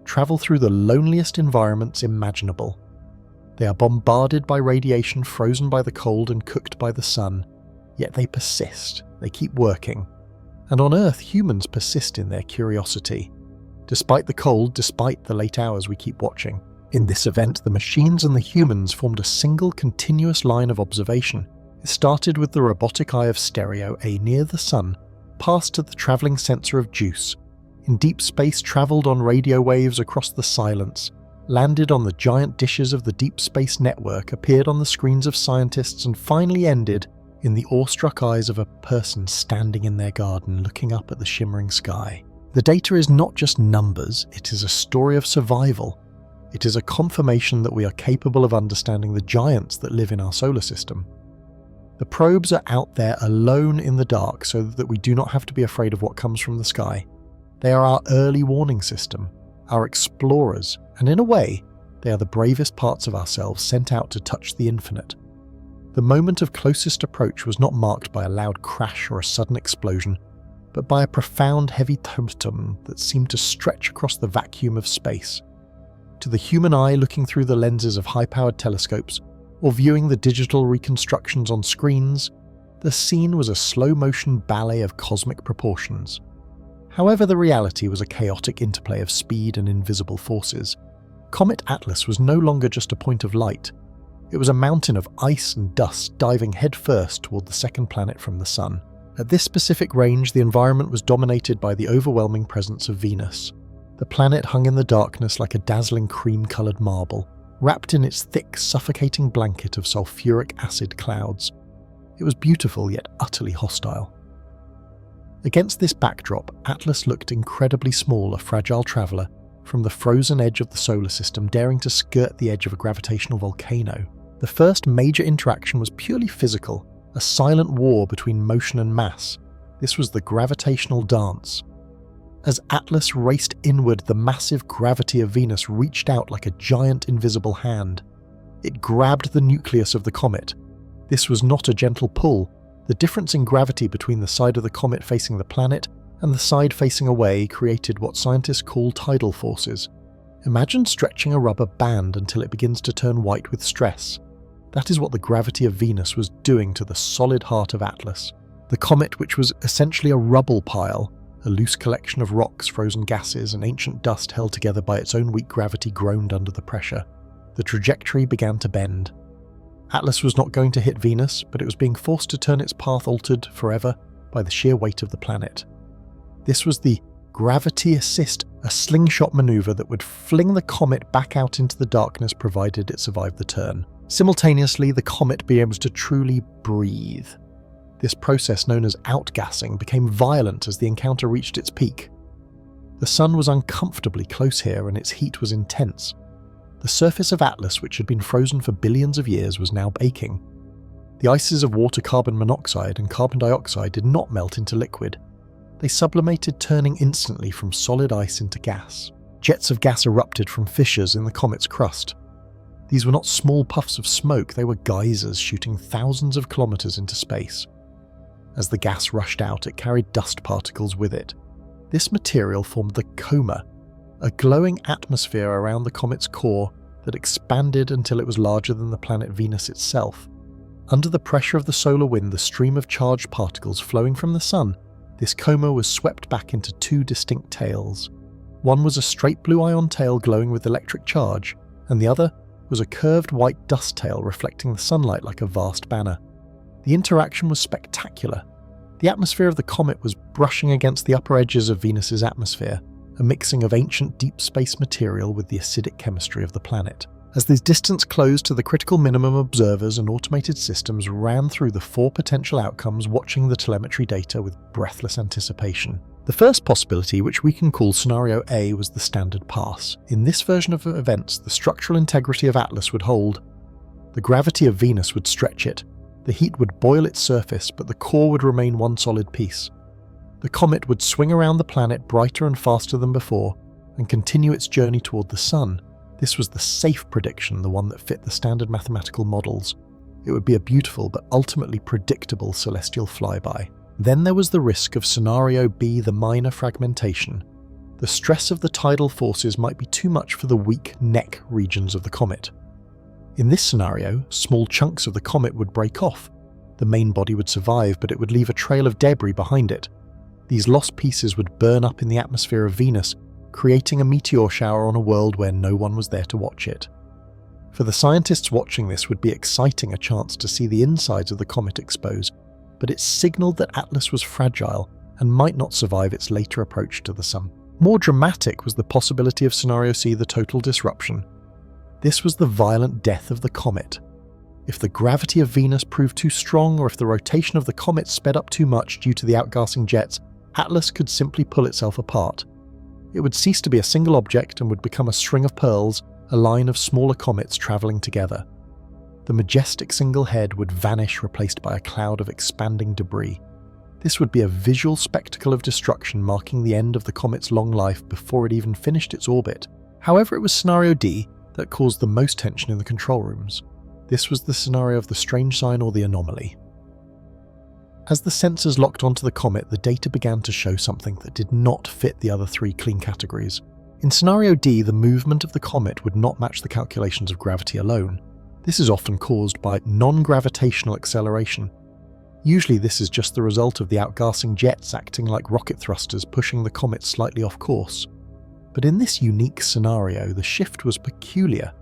travel through the loneliest environments imaginable. They are bombarded by radiation, frozen by the cold and cooked by the sun, yet they persist, they keep working. And on Earth, humans persist in their curiosity. Despite the cold, despite the late hours, we keep watching. In this event, the machines and the humans formed a single continuous line of observation. It started with the robotic eye of Stereo A near the sun, passed to the travelling sensor of JUICE, in deep space travelled on radio waves across the silence, landed on the giant dishes of the Deep Space Network, appeared on the screens of scientists, and finally ended in the awestruck eyes of a person standing in their garden looking up at the shimmering sky. The data is not just numbers, it is a story of survival. It is a confirmation that we are capable of understanding the giants that live in our solar system. The probes are out there alone in the dark so that we do not have to be afraid of what comes from the sky. They are our early warning system, our explorers, and in a way, they are the bravest parts of ourselves sent out to touch the infinite. The moment of closest approach was not marked by a loud crash or a sudden explosion, but by a profound heavy tum-tum that seemed to stretch across the vacuum of space. To the human eye looking through the lenses of high-powered telescopes, or viewing the digital reconstructions on screens, the scene was a slow-motion ballet of cosmic proportions. However, the reality was a chaotic interplay of speed and invisible forces. Comet Atlas was no longer just a point of light. It was a mountain of ice and dust diving headfirst toward the second planet from the Sun. At this specific range, the environment was dominated by the overwhelming presence of Venus. The planet hung in the darkness like a dazzling cream-coloured marble, wrapped in its thick, suffocating blanket of sulfuric acid clouds. It was beautiful yet utterly hostile. Against this backdrop, Atlas looked incredibly small, a fragile traveller from the frozen edge of the solar system, daring to skirt the edge of a gravitational volcano. The first major interaction was purely physical, a silent war between motion and mass. This was the gravitational dance. As Atlas raced inward, the massive gravity of Venus reached out like a giant invisible hand. It grabbed the nucleus of the comet. This was not a gentle pull. The difference in gravity between the side of the comet facing the planet and the side facing away created what scientists call tidal forces. Imagine stretching a rubber band until it begins to turn white with stress. That is what the gravity of Venus was doing to the solid heart of Atlas. The comet, which was essentially a rubble pile, a loose collection of rocks, frozen gases, and ancient dust held together by its own weak gravity, groaned under the pressure. The trajectory began to bend. Atlas was not going to hit Venus, but it was being forced to turn its path altered forever by the sheer weight of the planet. This was the gravity assist, a slingshot maneuver that would fling the comet back out into the darkness provided it survived the turn. Simultaneously, the comet being able to truly breathe. This process, known as outgassing, became violent as the encounter reached its peak. The sun was uncomfortably close here and its heat was intense. The surface of Atlas, which had been frozen for billions of years, was now baking. The ices of water carbon monoxide and carbon dioxide did not melt into liquid. They sublimated, turning instantly from solid ice into gas. Jets of gas erupted from fissures in the comet's crust. These were not small puffs of smoke, they were geysers shooting thousands of kilometers into space. As the gas rushed out, it carried dust particles with it. This material formed the coma, a glowing atmosphere around the comet's core that expanded until it was larger than the planet Venus itself. Under the pressure of the solar wind, the stream of charged particles flowing from the sun, this coma was swept back into two distinct tails. One was a straight blue ion tail glowing with electric charge, and the other was a curved white dust tail reflecting the sunlight like a vast banner. The interaction was spectacular. The atmosphere of the comet was brushing against the upper edges of Venus's atmosphere, a mixing of ancient deep space material with the acidic chemistry of the planet. As the distance closed to the critical minimum, observers and automated systems ran through the four potential outcomes, watching the telemetry data with breathless anticipation. The first possibility, which we can call Scenario A, was the standard pass. In this version of events, the structural integrity of Atlas would hold. The gravity of Venus would stretch it. The heat would boil its surface, but the core would remain one solid piece. The comet would swing around the planet brighter and faster than before, and continue its journey toward the sun. This was the safe prediction, the one that fit the standard mathematical models. It would be a beautiful but ultimately predictable celestial flyby. Then there was the risk of Scenario B, the minor fragmentation. The stress of the tidal forces might be too much for the weak neck regions of the comet. In this scenario, small chunks of the comet would break off. The main body would survive, but it would leave a trail of debris behind it. These lost pieces would burn up in the atmosphere of Venus, creating a meteor shower on a world where no one was there to watch it. For the scientists watching this would be exciting, a chance to see the insides of the comet exposed, but it signaled that Atlas was fragile and might not survive its later approach to the sun. More dramatic was the possibility of Scenario C, the total disruption. This was the violent death of the comet. If the gravity of Venus proved too strong, or if the rotation of the comet sped up too much due to the outgassing jets, Atlas could simply pull itself apart. It would cease to be a single object and would become a string of pearls, a line of smaller comets travelling together. The majestic single head would vanish, replaced by a cloud of expanding debris. This would be a visual spectacle of destruction, marking the end of the comet's long life before it even finished its orbit. However, it was Scenario D that caused the most tension in the control rooms. This was the scenario of the strange sign or the anomaly. As the sensors locked onto the comet, the data began to show something that did not fit the other three clean categories. In Scenario D, the movement of the comet would not match the calculations of gravity alone. This is often caused by non-gravitational acceleration. Usually this is just the result of the outgassing jets acting like rocket thrusters, pushing the comet slightly off course. But in this unique scenario, the shift was peculiar.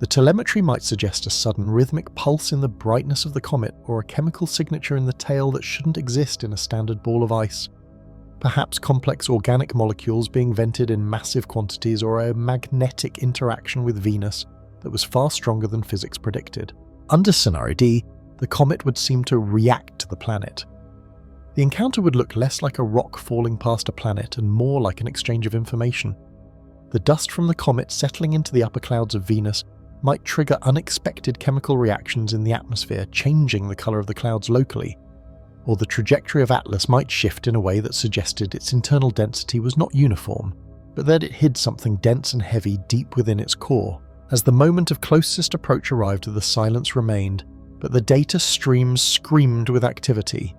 The telemetry might suggest a sudden rhythmic pulse in the brightness of the comet, or a chemical signature in the tail that shouldn't exist in a standard ball of ice. Perhaps complex organic molecules being vented in massive quantities, or a magnetic interaction with Venus that was far stronger than physics predicted. Under Scenario D, the comet would seem to react to the planet. The encounter would look less like a rock falling past a planet and more like an exchange of information. The dust from the comet settling into the upper clouds of Venus might trigger unexpected chemical reactions in the atmosphere, changing the colour of the clouds locally. Or the trajectory of Atlas might shift in a way that suggested its internal density was not uniform, but that it hid something dense and heavy deep within its core. As the moment of closest approach arrived, the silence remained. But the data streams screamed with activity.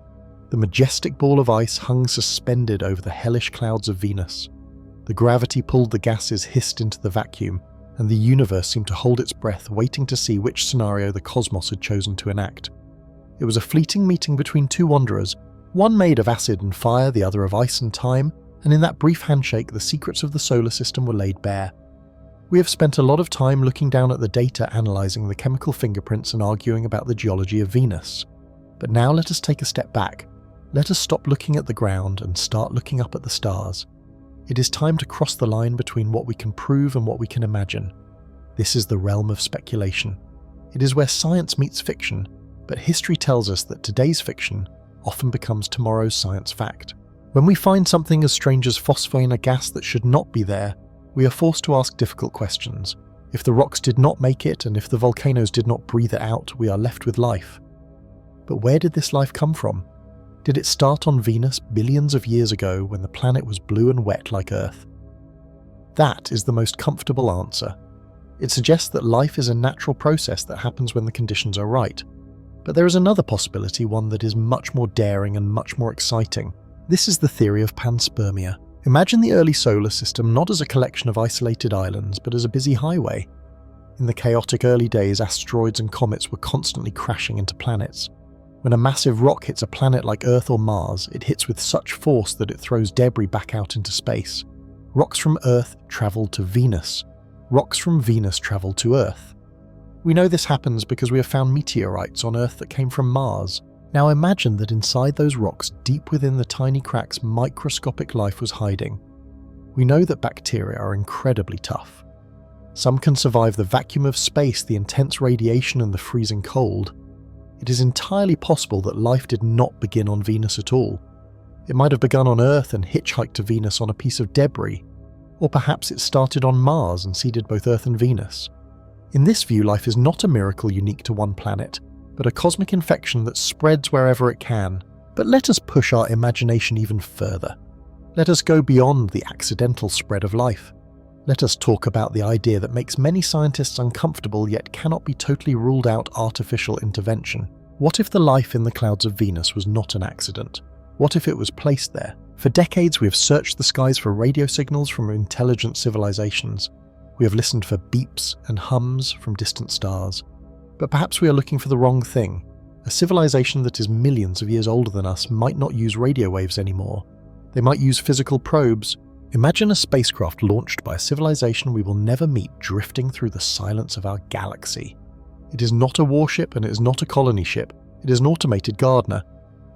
The majestic ball of ice hung suspended over the hellish clouds of Venus. The gravity pulled the gases hissed into the vacuum, and the universe seemed to hold its breath, waiting to see which scenario the cosmos had chosen to enact. It was a fleeting meeting between two wanderers, one made of acid and fire, the other of ice and time, and in that brief handshake the secrets of the solar system were laid bare. We have spent a lot of time looking down at the data, analysing the chemical fingerprints and arguing about the geology of Venus. But now let us take a step back. Let us stop looking at the ground and start looking up at the stars. It is time to cross the line between what we can prove and what we can imagine. This is the realm of speculation. It is where science meets fiction, but history tells us that today's fiction often becomes tomorrow's science fact. When we find something as strange as phosphine, a gas that should not be there, we are forced to ask difficult questions. If the rocks did not make it, and if the volcanoes did not breathe it out, we are left with life. But where did this life come from? Did it start on Venus billions of years ago when the planet was blue and wet like Earth? That is the most comfortable answer. It suggests that life is a natural process that happens when the conditions are right. But there is another possibility, one that is much more daring and much more exciting. This is the theory of panspermia. Imagine the early solar system not as a collection of isolated islands, but as a busy highway. In the chaotic early days, asteroids and comets were constantly crashing into planets. When a massive rock hits a planet like Earth or Mars, it hits with such force that it throws debris back out into space. Rocks from Earth travel to Venus. Rocks from Venus travel to Earth. We know this happens because we have found meteorites on Earth that came from Mars. Now imagine that inside those rocks, deep within the tiny cracks, microscopic life was hiding. We know that bacteria are incredibly tough. Some can survive the vacuum of space, the intense radiation and the freezing cold. It is entirely possible that life did not begin on Venus at all. It might have begun on Earth and hitchhiked to Venus on a piece of debris. Or perhaps it started on Mars and seeded both Earth and Venus. In this view, life is not a miracle unique to one planet, but a cosmic infection that spreads wherever it can. But let us push our imagination even further. Let us go beyond the accidental spread of life. Let us talk about the idea that makes many scientists uncomfortable yet cannot be totally ruled out: artificial intervention. What if the life in the clouds of Venus was not an accident? What if it was placed there? For decades we have searched the skies for radio signals from intelligent civilizations. We have listened for beeps and hums from distant stars. But perhaps we are looking for the wrong thing. A civilization that is millions of years older than us might not use radio waves anymore. They might use physical probes. Imagine a spacecraft launched by a civilization we will never meet, drifting through the silence of our galaxy. It is not a warship and it is not a colony ship. It is an automated gardener.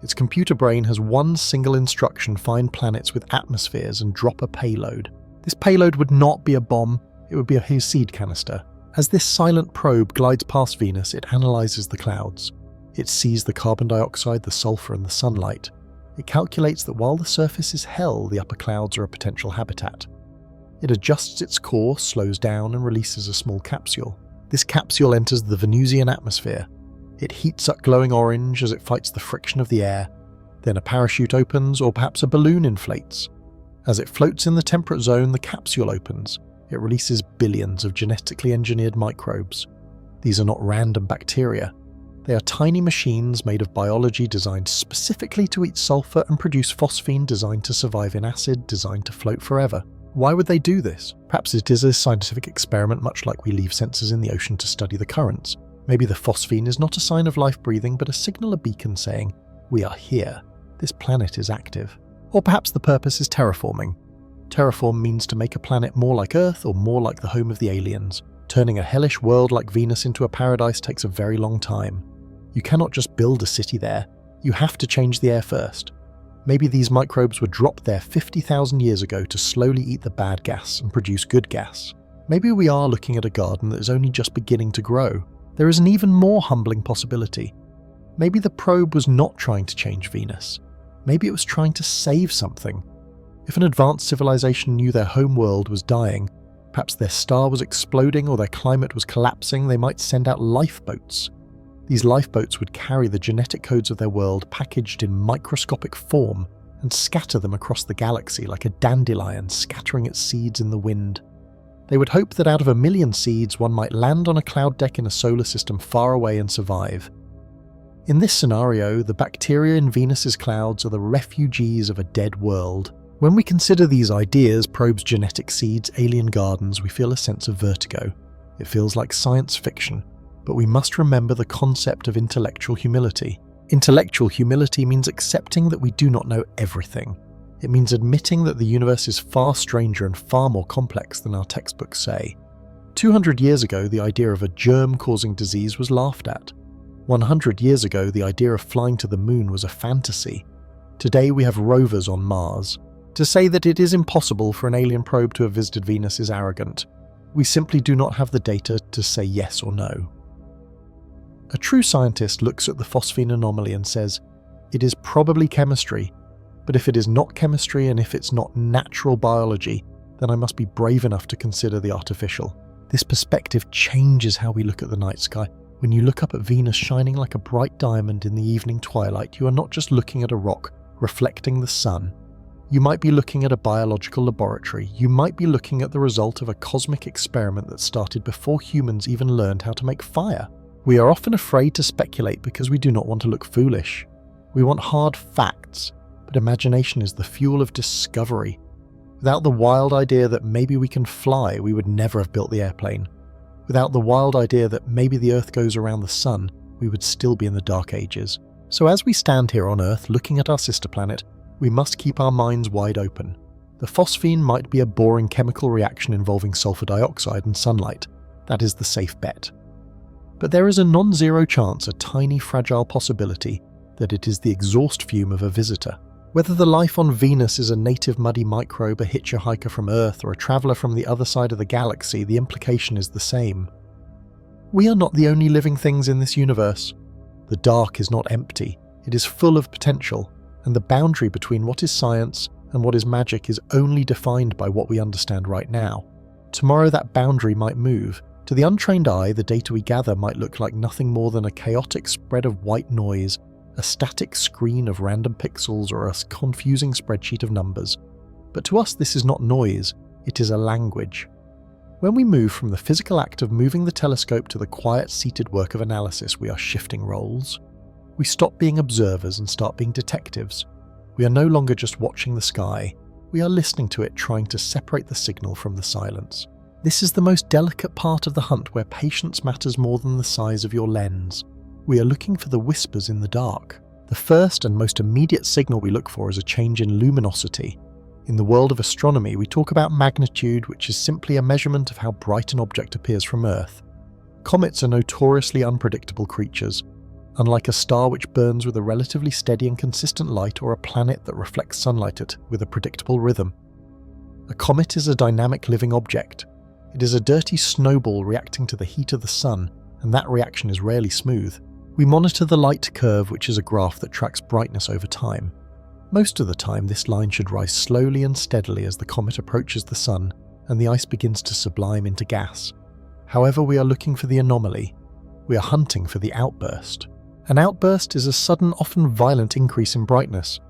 Its computer brain has one single instruction: find planets with atmospheres and drop a payload. This payload would not be a bomb, it would be a seed canister. As this silent probe glides past Venus, it analyzes the clouds. It sees the carbon dioxide, the sulfur and the sunlight. It calculates that while the surface is hell, the upper clouds are a potential habitat. It adjusts its course, slows down and releases a small capsule. This capsule enters the Venusian atmosphere. It heats up glowing orange as it fights the friction of the air. Then a parachute opens, or perhaps a balloon inflates. As it floats in the temperate zone, the capsule opens. It releases billions of genetically engineered microbes. These are not random bacteria. They are tiny machines made of biology designed specifically to eat sulfur and produce phosphine designed to survive in acid, designed to float forever. Why would they do this? Perhaps it is a scientific experiment, much like we leave sensors in the ocean to study the currents. Maybe the phosphine is not a sign of life breathing, but a signal, a beacon saying, "We are here. This planet is active." Or perhaps the purpose is terraforming. Terraform means to make a planet more like Earth or more like the home of the aliens. Turning a hellish world like Venus into a paradise takes a very long time. You cannot just build a city there. You have to change the air first. Maybe these microbes were dropped there 50,000 years ago to slowly eat the bad gas and produce good gas. Maybe we are looking at a garden that is only just beginning to grow. There is an even more humbling possibility. Maybe the probe was not trying to change Venus. Maybe it was trying to save something. If an advanced civilization knew their home world was dying, perhaps their star was exploding or their climate was collapsing, they might send out lifeboats. These lifeboats would carry the genetic codes of their world packaged in microscopic form and scatter them across the galaxy like a dandelion scattering its seeds in the wind. They would hope that out of 1 million seeds, one might land on a cloud deck in a solar system far away and survive. In this scenario, the bacteria in Venus's clouds are the refugees of a dead world. When we consider these ideas, probes, genetic seeds, alien gardens, we feel a sense of vertigo. It feels like science fiction, but we must remember the concept of intellectual humility. Intellectual humility means accepting that we do not know everything. It means admitting that the universe is far stranger and far more complex than our textbooks say. 200 years ago, the idea of a germ causing disease was laughed at. 100 years ago, the idea of flying to the moon was a fantasy. Today we have rovers on Mars. To say that it is impossible for an alien probe to have visited Venus is arrogant. We simply do not have the data to say yes or no. A true scientist looks at the phosphine anomaly and says, it is probably chemistry, but if it is not chemistry and if it's not natural biology, then I must be brave enough to consider the artificial. This perspective changes how we look at the night sky. When you look up at Venus shining like a bright diamond in the evening twilight, you are not just looking at a rock reflecting the sun. You might be looking at a biological laboratory. You might be looking at the result of a cosmic experiment that started before humans even learned how to make fire. We are often afraid to speculate because we do not want to look foolish. We want hard facts, but imagination is the fuel of discovery. Without the wild idea that maybe we can fly, we would never have built the airplane. Without the wild idea that maybe the Earth goes around the Sun, we would still be in the Dark Ages. So as we stand here on Earth looking at our sister planet, we must keep our minds wide open. The phosphine might be a boring chemical reaction involving sulfur dioxide and sunlight. That is the safe bet. But there is a non-zero chance, a tiny fragile possibility, that it is the exhaust fume of a visitor. Whether the life on Venus is a native muddy microbe, a hitchhiker from Earth, or a traveller from the other side of the galaxy, the implication is the same. We are not the only living things in this universe. The dark is not empty, it is full of potential, and the boundary between what is science and what is magic is only defined by what we understand right now. Tomorrow that boundary might move. To the untrained eye, the data we gather might look like nothing more than a chaotic spread of white noise, a static screen of random pixels, or a confusing spreadsheet of numbers. But to us this is not noise, it is a language. When we move from the physical act of moving the telescope to the quiet seated work of analysis, we are shifting roles. We stop being observers and start being detectives. We are no longer just watching the sky, we are listening to it, trying to separate the signal from the silence. This is the most delicate part of the hunt, where patience matters more than the size of your lens. We are looking for the whispers in the dark. The first and most immediate signal we look for is a change in luminosity. In the world of astronomy, we talk about magnitude, which is simply a measurement of how bright an object appears from Earth. Comets are notoriously unpredictable creatures. Unlike a star which burns with a relatively steady and consistent light, or a planet that reflects sunlight with a predictable rhythm. A comet is a dynamic living object. It is a dirty snowball reacting to the heat of the sun, and that reaction is rarely smooth. We monitor the light curve, which is a graph that tracks brightness over time. Most of the time, this line should rise slowly and steadily as the comet approaches the sun and the ice begins to sublime into gas. However, we are looking for the anomaly. We are hunting for the outburst. An outburst is a sudden, often violent increase in brightness.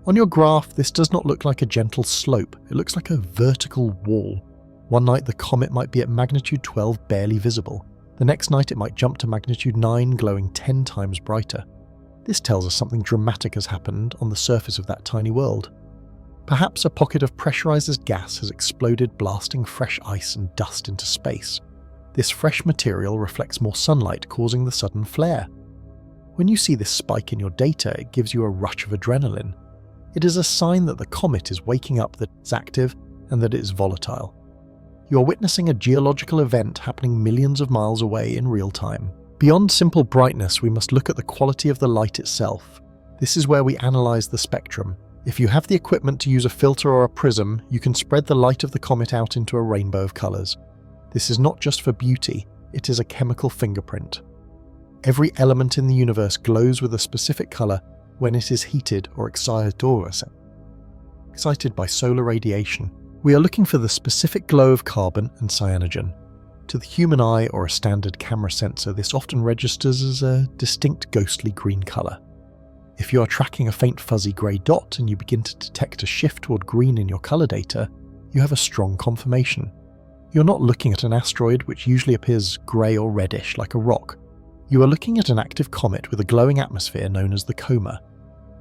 On your graph, this does not look like a gentle slope, it looks like a vertical wall. One night the comet might be at magnitude 12, barely visible. The next night it might jump to magnitude 9, glowing 10 times brighter. This tells us something dramatic has happened on the surface of that tiny world. Perhaps a pocket of pressurized gas has exploded, blasting fresh ice and dust into space. This fresh material reflects more sunlight, causing the sudden flare. When you see this spike in your data, it gives you a rush of adrenaline. It is a sign that the comet is waking up, that it's active, and that it is volatile. You are witnessing a geological event happening millions of miles away in real time. Beyond simple brightness, we must look at the quality of the light itself. This is where we analyze the spectrum. If you have the equipment to use a filter or a prism, you can spread the light of the comet out into a rainbow of colors. This is not just for beauty, it is a chemical fingerprint. Every element in the universe glows with a specific color when it is heated or excited by solar radiation. We are looking for the specific glow of carbon and cyanogen. To the human eye or a standard camera sensor, this often registers as a distinct ghostly green color. If you are tracking a faint fuzzy grey dot and you begin to detect a shift toward green in your color data, you have a strong confirmation. You're not looking at an asteroid which usually appears grey or reddish like a rock. You are looking at an active comet with a glowing atmosphere known as the coma.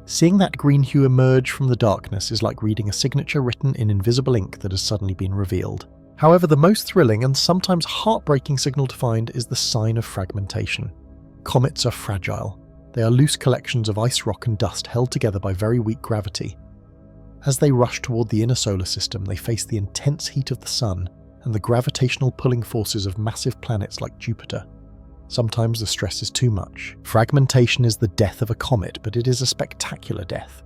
Seeing that green hue emerge from the darkness is like reading a signature written in invisible ink that has suddenly been revealed. However, the most thrilling and sometimes heartbreaking signal to find is the sign of fragmentation. Comets are fragile. They are loose collections of ice rock and dust held together by very weak gravity. As they rush toward the inner solar system, they face the intense heat of the sun and the gravitational pulling forces of massive planets like Jupiter. Sometimes the stress is too much. Fragmentation is the death of a comet, but it is a spectacular death.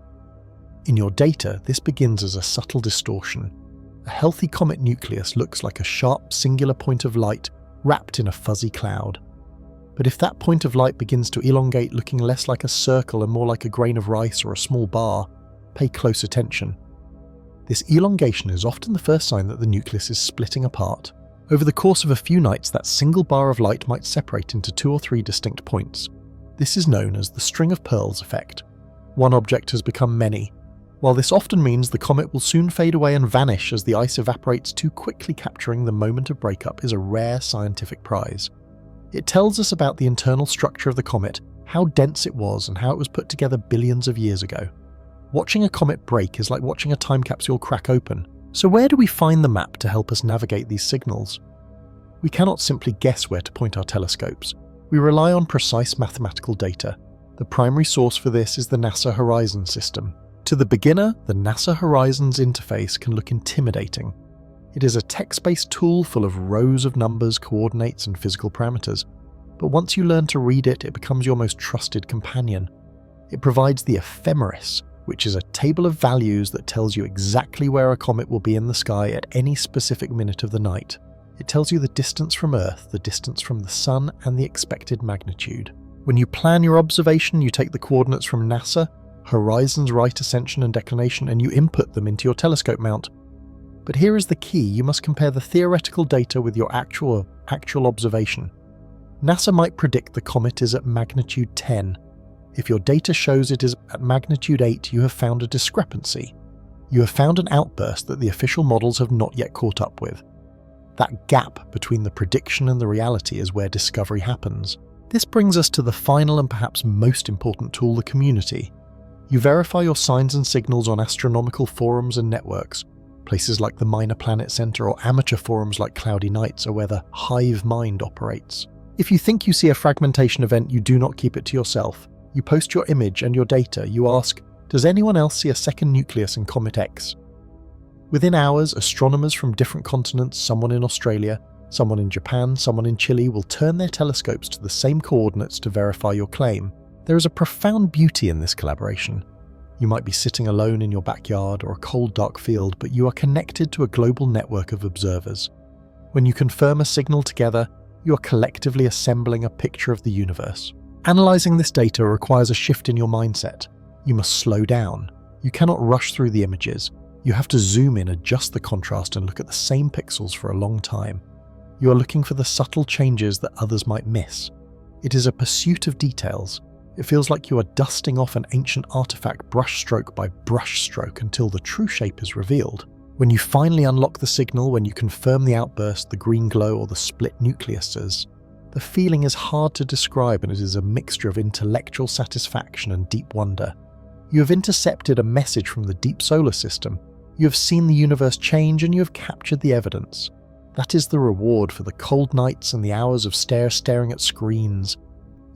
In your data, this begins as a subtle distortion. A healthy comet nucleus looks like a sharp, singular point of light wrapped in a fuzzy cloud. But if that point of light begins to elongate, looking less like a circle and more like a grain of rice or a small bar, pay close attention. This elongation is often the first sign that the nucleus is splitting apart. Over the course of a few nights, that single bar of light might separate into 2 or 3 distinct points. This is known as the string of pearls effect. One object has become many. While this often means the comet will soon fade away and vanish as the ice evaporates too quickly, capturing the moment of breakup is a rare scientific prize. It tells us about the internal structure of the comet, how dense it was and how it was put together billions of years ago. Watching a comet break is like watching a time capsule crack open. So where do we find the map to help us navigate these signals? We cannot simply guess where to point our telescopes. We rely on precise mathematical data. The primary source for this is the NASA Horizon system. To the beginner, the NASA Horizons interface can look intimidating. It is a text-based tool full of rows of numbers, coordinates, and physical parameters. But once you learn to read it, it becomes your most trusted companion. It provides the ephemeris, which is a table of values that tells you exactly where a comet will be in the sky at any specific minute of the night. It tells you the distance from Earth, the distance from the Sun, and the expected magnitude. When you plan your observation, you take the coordinates from NASA, Horizon's right ascension and declination, and you input them into your telescope mount. But here is the key: you must compare the theoretical data with your actual observation. NASA might predict the comet is at magnitude 10. If your data shows it is at magnitude 8, you have found a discrepancy. You have found an outburst that the official models have not yet caught up with. That gap between the prediction and the reality is where discovery happens. This brings us to the final and perhaps most important tool, the community. You verify your signs and signals on astronomical forums and networks. Places like the Minor Planet Center or amateur forums like Cloudy Nights are where the hive mind operates. If you think you see a fragmentation event, you do not keep it to yourself. You post your image and your data. You ask, does anyone else see a second nucleus in Comet X? Within hours, astronomers from different continents, someone in Australia, someone in Japan, someone in Chile, will turn their telescopes to the same coordinates to verify your claim. There is a profound beauty in this collaboration. You might be sitting alone in your backyard or a cold, dark field, but you are connected to a global network of observers. When you confirm a signal together, you are collectively assembling a picture of the universe. Analyzing this data requires a shift in your mindset. You must slow down. You cannot rush through the images. You have to zoom in, adjust the contrast, and look at the same pixels for a long time. You are looking for the subtle changes that others might miss. It is a pursuit of details. It feels like you are dusting off an ancient artifact brushstroke by brushstroke until the true shape is revealed. When you finally unlock the signal, when you confirm the outburst, the green glow, or the split nucleuses, the feeling is hard to describe, and it is a mixture of intellectual satisfaction and deep wonder. You have intercepted a message from the deep solar system. You have seen the universe change, and you have captured the evidence. That is the reward for the cold nights and the hours of staring at screens.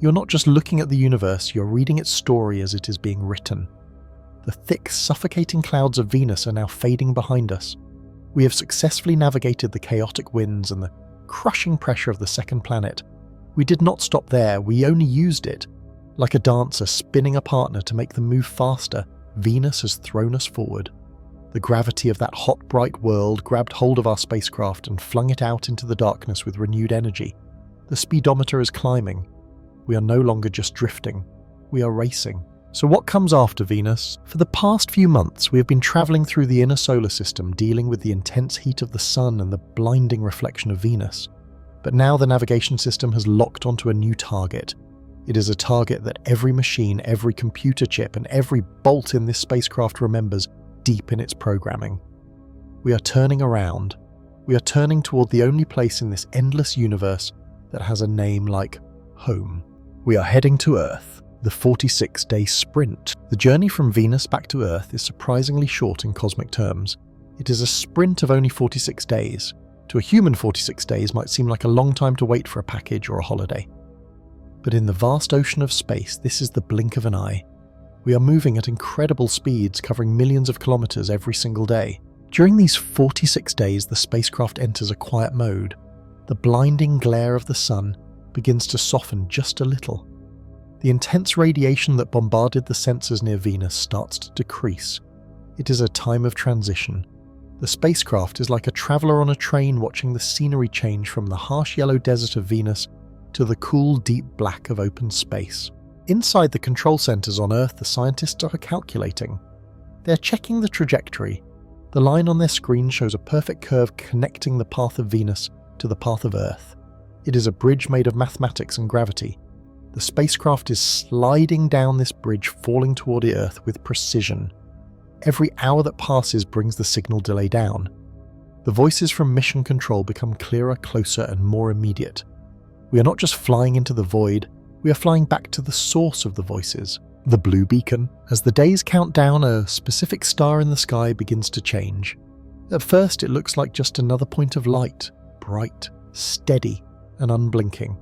You're not just looking at the universe, you're reading its story as it is being written. The thick, suffocating clouds of Venus are now fading behind us. We have successfully navigated the chaotic winds and the crushing pressure of the second planet. We did not stop there, we only used it. Like a dancer spinning a partner to make them move faster, Venus has thrown us forward. The gravity of that hot, bright world grabbed hold of our spacecraft and flung it out into the darkness with renewed energy. The speedometer is climbing. We are no longer just drifting, we are racing. So what comes after Venus? For the past few months, we have been travelling through the inner solar system, dealing with the intense heat of the sun and the blinding reflection of Venus. But now the navigation system has locked onto a new target. It is a target that every machine, every computer chip, and every bolt in this spacecraft remembers deep in its programming. We are turning around. We are turning toward the only place in this endless universe that has a name like home. We are heading to Earth, the 46-day sprint. The journey from Venus back to Earth is surprisingly short in cosmic terms. It is a sprint of only 46 days. To a human, 46 days might seem like a long time to wait for a package or a holiday. But in the vast ocean of space, this is the blink of an eye. We are moving at incredible speeds, covering millions of kilometers every single day. During these 46 days, the spacecraft enters a quiet mode. The blinding glare of the sun begins to soften just a little. The intense radiation that bombarded the sensors near Venus starts to decrease. It is a time of transition. The spacecraft is like a traveler on a train watching the scenery change from the harsh yellow desert of Venus to the cool, deep black of open space. Inside the control centers on Earth, the scientists are calculating. They're checking the trajectory. The line on their screen shows a perfect curve connecting the path of Venus to the path of Earth. It is a bridge made of mathematics and gravity. The spacecraft is sliding down this bridge, falling toward the Earth with precision. Every hour that passes brings the signal delay down. The voices from mission control become clearer, closer, and more immediate. We are not just flying into the void, we are flying back to the source of the voices, the blue beacon. As the days count down, a specific star in the sky begins to change. At first, it looks like just another point of light, bright, steady, and unblinking.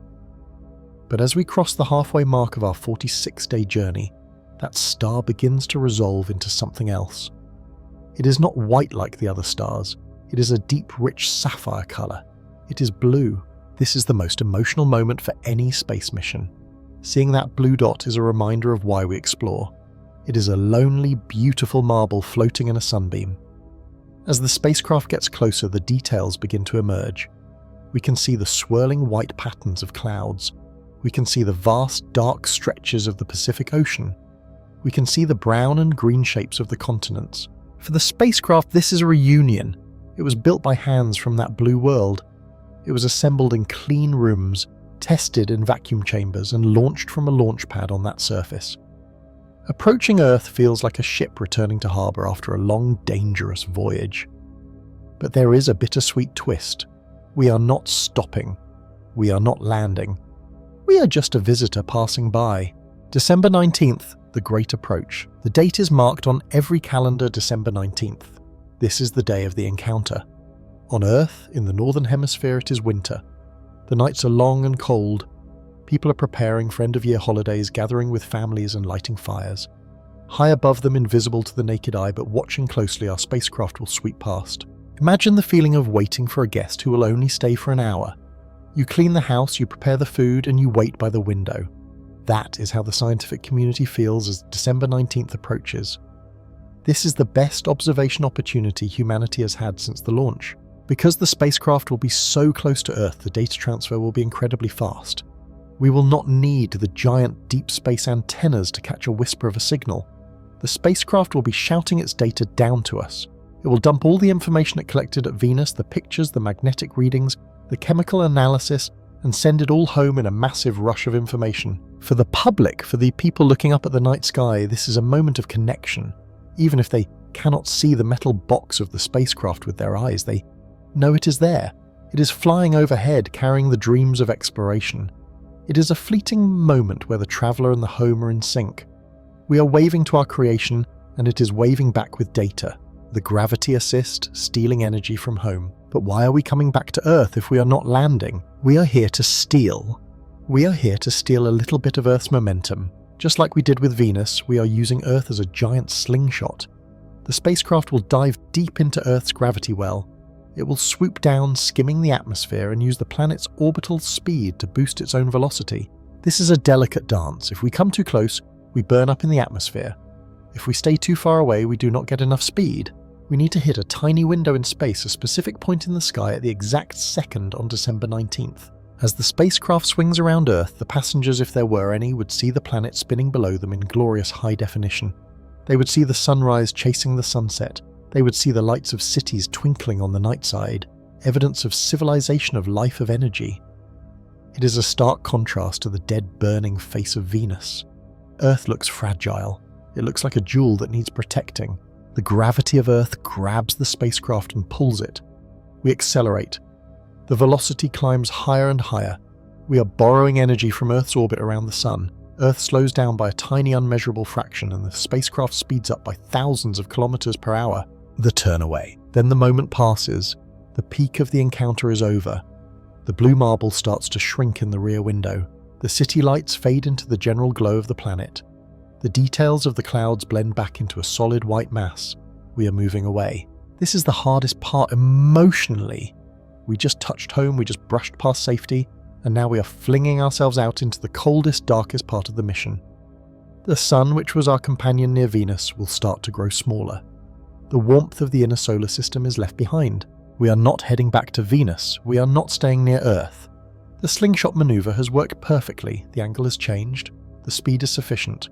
But as we cross the halfway mark of our 46-day journey, that star begins to resolve into something else. It is not white like the other stars. It is a deep, rich sapphire color. It is blue. This is the most emotional moment for any space mission. Seeing that blue dot is a reminder of why we explore. It is a lonely, beautiful marble floating in a sunbeam. As the spacecraft gets closer, the details begin to emerge. We can see the swirling white patterns of clouds. We can see the vast, dark stretches of the Pacific Ocean. We can see the brown and green shapes of the continents. For the spacecraft, this is a reunion. It was built by hands from that blue world. It was assembled in clean rooms, tested in vacuum chambers, and launched from a launch pad on that surface. Approaching Earth feels like a ship returning to harbour after a long, dangerous voyage. But there is a bittersweet twist. We are not stopping. We are not landing. We are just a visitor passing by. December 19th, the Great Approach. The date is marked on every calendar December 19th. This is the day of the encounter. On Earth, in the Northern Hemisphere, it is winter. The nights are long and cold. People are preparing for end-of-year holidays, gathering with families and lighting fires. High above them, invisible to the naked eye, but watching closely, our spacecraft will sweep past. Imagine the feeling of waiting for a guest who will only stay for an hour. You clean the house, you prepare the food, and you wait by the window. That is how the scientific community feels as December 19th approaches. This is the best observation opportunity humanity has had since the launch. Because the spacecraft will be so close to Earth, the data transfer will be incredibly fast. We will not need the giant deep space antennas to catch a whisper of a signal. The spacecraft will be shouting its data down to us. It will dump all the information it collected at Venus, the pictures, the magnetic readings, the chemical analysis, and send it all home in a massive rush of information. For the public, for the people looking up at the night sky, this is a moment of connection. Even if they cannot see the metal box of the spacecraft with their eyes, they know it is there. It is flying overhead, carrying the dreams of exploration. It is a fleeting moment where the traveller and the home are in sync. We are waving to our creation, and it is waving back with data. The gravity assist, stealing energy from home. But why are we coming back to Earth if we are not landing? We are here to steal. We are here to steal a little bit of Earth's momentum. Just like we did with Venus, we are using Earth as a giant slingshot. The spacecraft will dive deep into Earth's gravity well. It will swoop down, skimming the atmosphere, and use the planet's orbital speed to boost its own velocity. This is a delicate dance. If we come too close, we burn up in the atmosphere. If we stay too far away, we do not get enough speed. We need to hit a tiny window in space, a specific point in the sky at the exact second on December 19th. As the spacecraft swings around Earth, the passengers, if there were any, would see the planet spinning below them in glorious high definition. They would see the sunrise chasing the sunset. They would see the lights of cities twinkling on the night side, evidence of civilization, of life, of energy. It is a stark contrast to the dead, burning face of Venus. Earth looks fragile. It looks like a jewel that needs protecting. The gravity of Earth grabs the spacecraft and pulls it. We accelerate. The velocity climbs higher and higher. We are borrowing energy from Earth's orbit around the Sun. Earth slows down by a tiny unmeasurable fraction and the spacecraft speeds up by thousands of kilometers per hour. The turn away. Then the moment passes. The peak of the encounter is over. The blue marble starts to shrink in the rear window. The city lights fade into the general glow of the planet. The details of the clouds blend back into a solid white mass. We are moving away. This is the hardest part emotionally. We just touched home, we just brushed past safety, and now we are flinging ourselves out into the coldest, darkest part of the mission. The Sun, which was our companion near Venus, will start to grow smaller. The warmth of the inner solar system is left behind. We are not heading back to Venus, we are not staying near Earth. The slingshot maneuver has worked perfectly, the angle has changed, the speed is sufficient.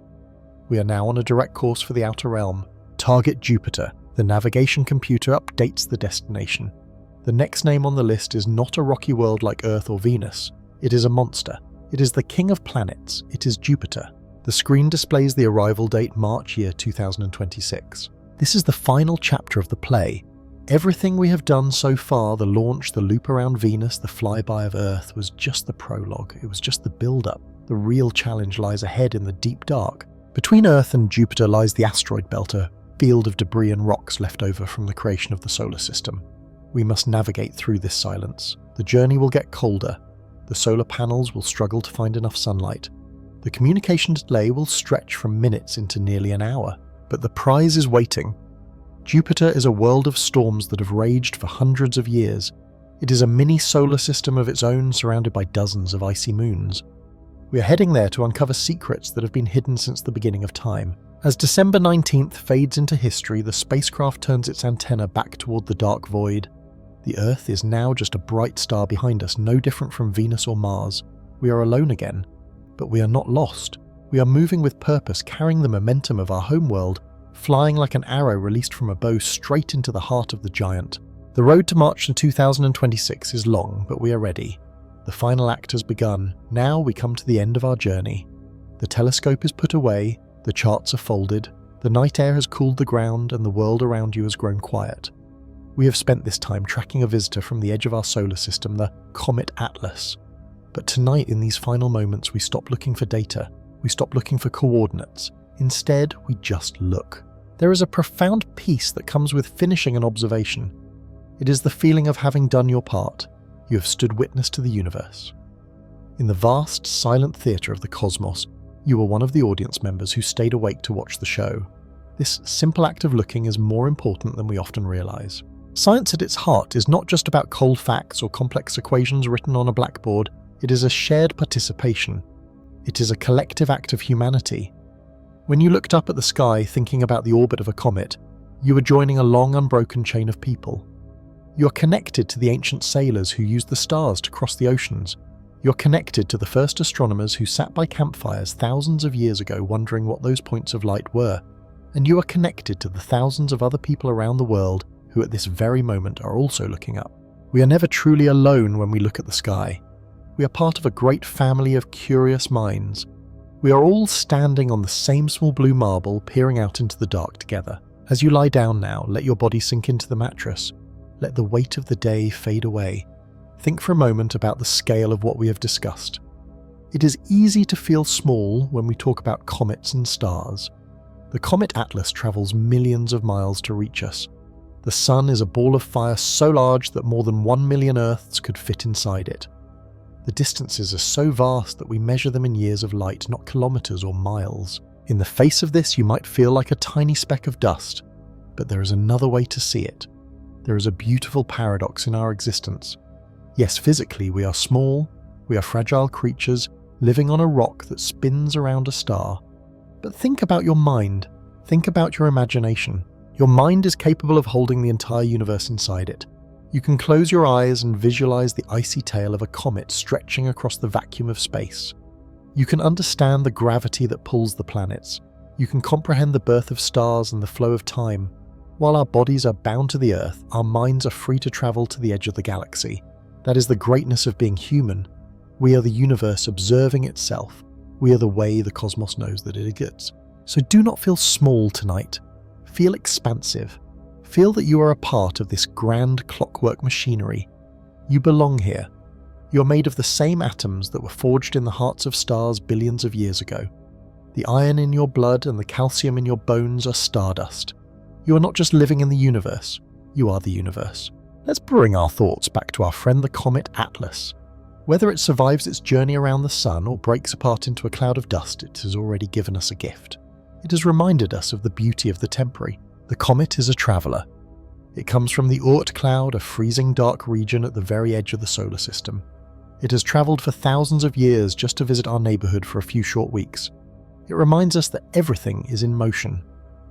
We are now on a direct course for the outer realm. Target Jupiter. The navigation computer updates the destination. The next name on the list is not a rocky world like Earth or Venus. It is a monster. It is the king of planets. It is Jupiter. The screen displays the arrival date March year 2026. This is the final chapter of the play. Everything we have done so far, the launch, the loop around Venus, the flyby of Earth, was just the prologue. It was just the build-up. The real challenge lies ahead in the deep dark. Between Earth and Jupiter lies the asteroid belt, a field of debris and rocks left over from the creation of the solar system. We must navigate through this silence. The journey will get colder. The solar panels will struggle to find enough sunlight. The communication delay will stretch from minutes into nearly an hour. But the prize is waiting. Jupiter is a world of storms that have raged for hundreds of years. It is a mini solar system of its own, surrounded by dozens of icy moons. We are heading there to uncover secrets that have been hidden since the beginning of time. As December 19th fades into history, the spacecraft turns its antenna back toward the dark void. The Earth is now just a bright star behind us, no different from Venus or Mars. We are alone again, but we are not lost. We are moving with purpose, carrying the momentum of our homeworld, flying like an arrow released from a bow straight into the heart of the giant. The road to March to 2026 is long, but we are ready. The final act has begun. Now we come to the end of our journey. The telescope is put away, the charts are folded, the night air has cooled the ground, and the world around you has grown quiet. We have spent this time tracking a visitor from the edge of our solar system, the Comet Atlas. But tonight, in these final moments, we stop looking for data. We stop looking for coordinates. Instead, we just look. There is a profound peace that comes with finishing an observation. It is the feeling of having done your part. You have stood witness to the universe. In the vast, silent theatre of the cosmos, you were one of the audience members who stayed awake to watch the show. This simple act of looking is more important than we often realise. Science at its heart is not just about cold facts or complex equations written on a blackboard. It is a shared participation. It is a collective act of humanity. When you looked up at the sky thinking about the orbit of a comet, you were joining a long unbroken chain of people. You are connected to the ancient sailors who used the stars to cross the oceans. You're connected to the first astronomers who sat by campfires thousands of years ago wondering what those points of light were. And you are connected to the thousands of other people around the world who at this very moment are also looking up. We are never truly alone when we look at the sky. We are part of a great family of curious minds. We are all standing on the same small blue marble, peering out into the dark together. As you lie down now, let your body sink into the mattress. Let the weight of the day fade away. Think for a moment about the scale of what we have discussed. It is easy to feel small when we talk about comets and stars. The Comet Atlas travels millions of miles to reach us. The Sun is a ball of fire so large that more than 1 million Earths could fit inside it. The distances are so vast that we measure them in years of light, not kilometers or miles. In the face of this, you might feel like a tiny speck of dust, but there is another way to see it. There is a beautiful paradox in our existence. Yes, physically we are small, we are fragile creatures living on a rock that spins around a star. But think about your mind. Think about your imagination. Your mind is capable of holding the entire universe inside it. You can close your eyes and visualize the icy tail of a comet stretching across the vacuum of space. You can understand the gravity that pulls the planets. You can comprehend the birth of stars and the flow of time. While our bodies are bound to the Earth, our minds are free to travel to the edge of the galaxy. That is the greatness of being human. We are the universe observing itself. We are the way the cosmos knows that it exists. So do not feel small tonight. Feel expansive. Feel that you are a part of this grand clockwork machinery. You belong here. You are made of the same atoms that were forged in the hearts of stars billions of years ago. The iron in your blood and the calcium in your bones are stardust. You are not just living in the universe, you are the universe. Let's bring our thoughts back to our friend the comet Atlas. Whether it survives its journey around the sun or breaks apart into a cloud of dust, it has already given us a gift. It has reminded us of the beauty of the temporary. The comet is a traveller. It comes from the Oort cloud, a freezing dark region at the very edge of the solar system. It has travelled for thousands of years just to visit our neighbourhood for a few short weeks. It reminds us that everything is in motion.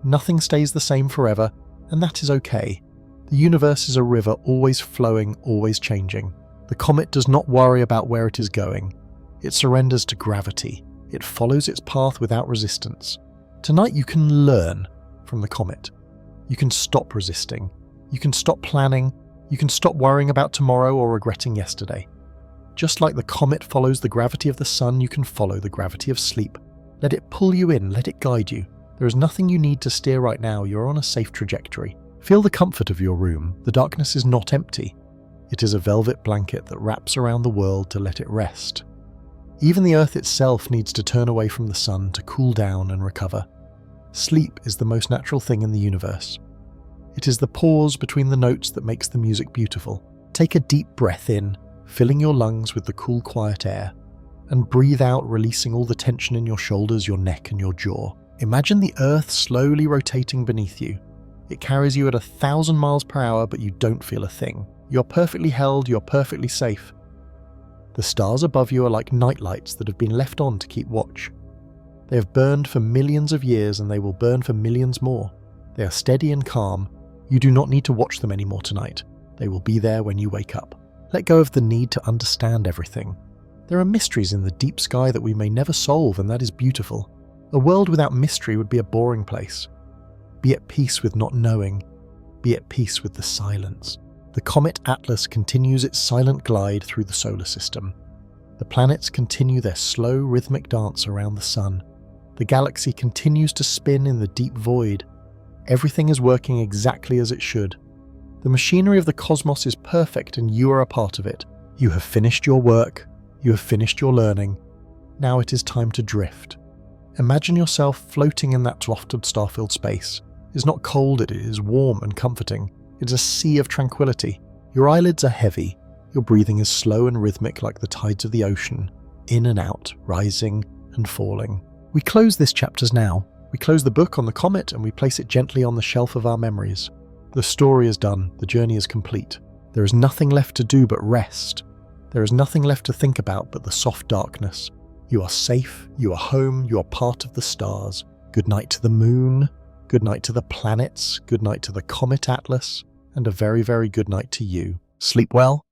Nothing stays the same forever, and that is okay. The universe is a river always flowing, always changing. The comet does not worry about where it is going. It surrenders to gravity. It follows its path without resistance. Tonight you can learn from the comet. You can stop resisting. You can stop planning. You can stop worrying about tomorrow or regretting yesterday. Just like the comet follows the gravity of the sun, you can follow the gravity of sleep. Let it pull you in, let it guide you. There is nothing you need to steer right now, you're on a safe trajectory. Feel the comfort of your room. The darkness is not empty. It is a velvet blanket that wraps around the world to let it rest. Even the earth itself needs to turn away from the sun to cool down and recover. Sleep is the most natural thing in the universe. It is the pause between the notes that makes the music beautiful. Take a deep breath in, filling your lungs with the cool, quiet air, and breathe out, releasing all the tension in your shoulders, your neck, and your jaw. Imagine the earth slowly rotating beneath you. It carries you at 1,000 miles per hour, but you don't feel a thing. You're perfectly held, you're perfectly safe. The stars above you are like nightlights that have been left on to keep watch. They have burned for millions of years, and they will burn for millions more. They are steady and calm. You do not need to watch them anymore tonight. They will be there when you wake up. Let go of the need to understand everything. There are mysteries in the deep sky that we may never solve, and that is beautiful. A world without mystery would be a boring place. Be at peace with not knowing. Be at peace with the silence. The comet Atlas continues its silent glide through the solar system. The planets continue their slow, rhythmic dance around the sun. The galaxy continues to spin in the deep void. Everything is working exactly as it should. The machinery of the cosmos is perfect, and you are a part of it. You have finished your work. You have finished your learning. Now it is time to drift. Imagine yourself floating in that lofted star-filled space. It is not cold, it is warm and comforting. It is a sea of tranquility. Your eyelids are heavy. Your breathing is slow and rhythmic like the tides of the ocean, in and out, rising and falling. We close this chapters now. We close the book on the comet and we place it gently on the shelf of our memories. The story is done. The journey is complete. There is nothing left to do but rest. There is nothing left to think about but the soft darkness. You are safe. You are home. You are part of the stars. Good night to the moon. Good night to the planets. Good night to the comet Atlas. And a very, very good night to you. Sleep well.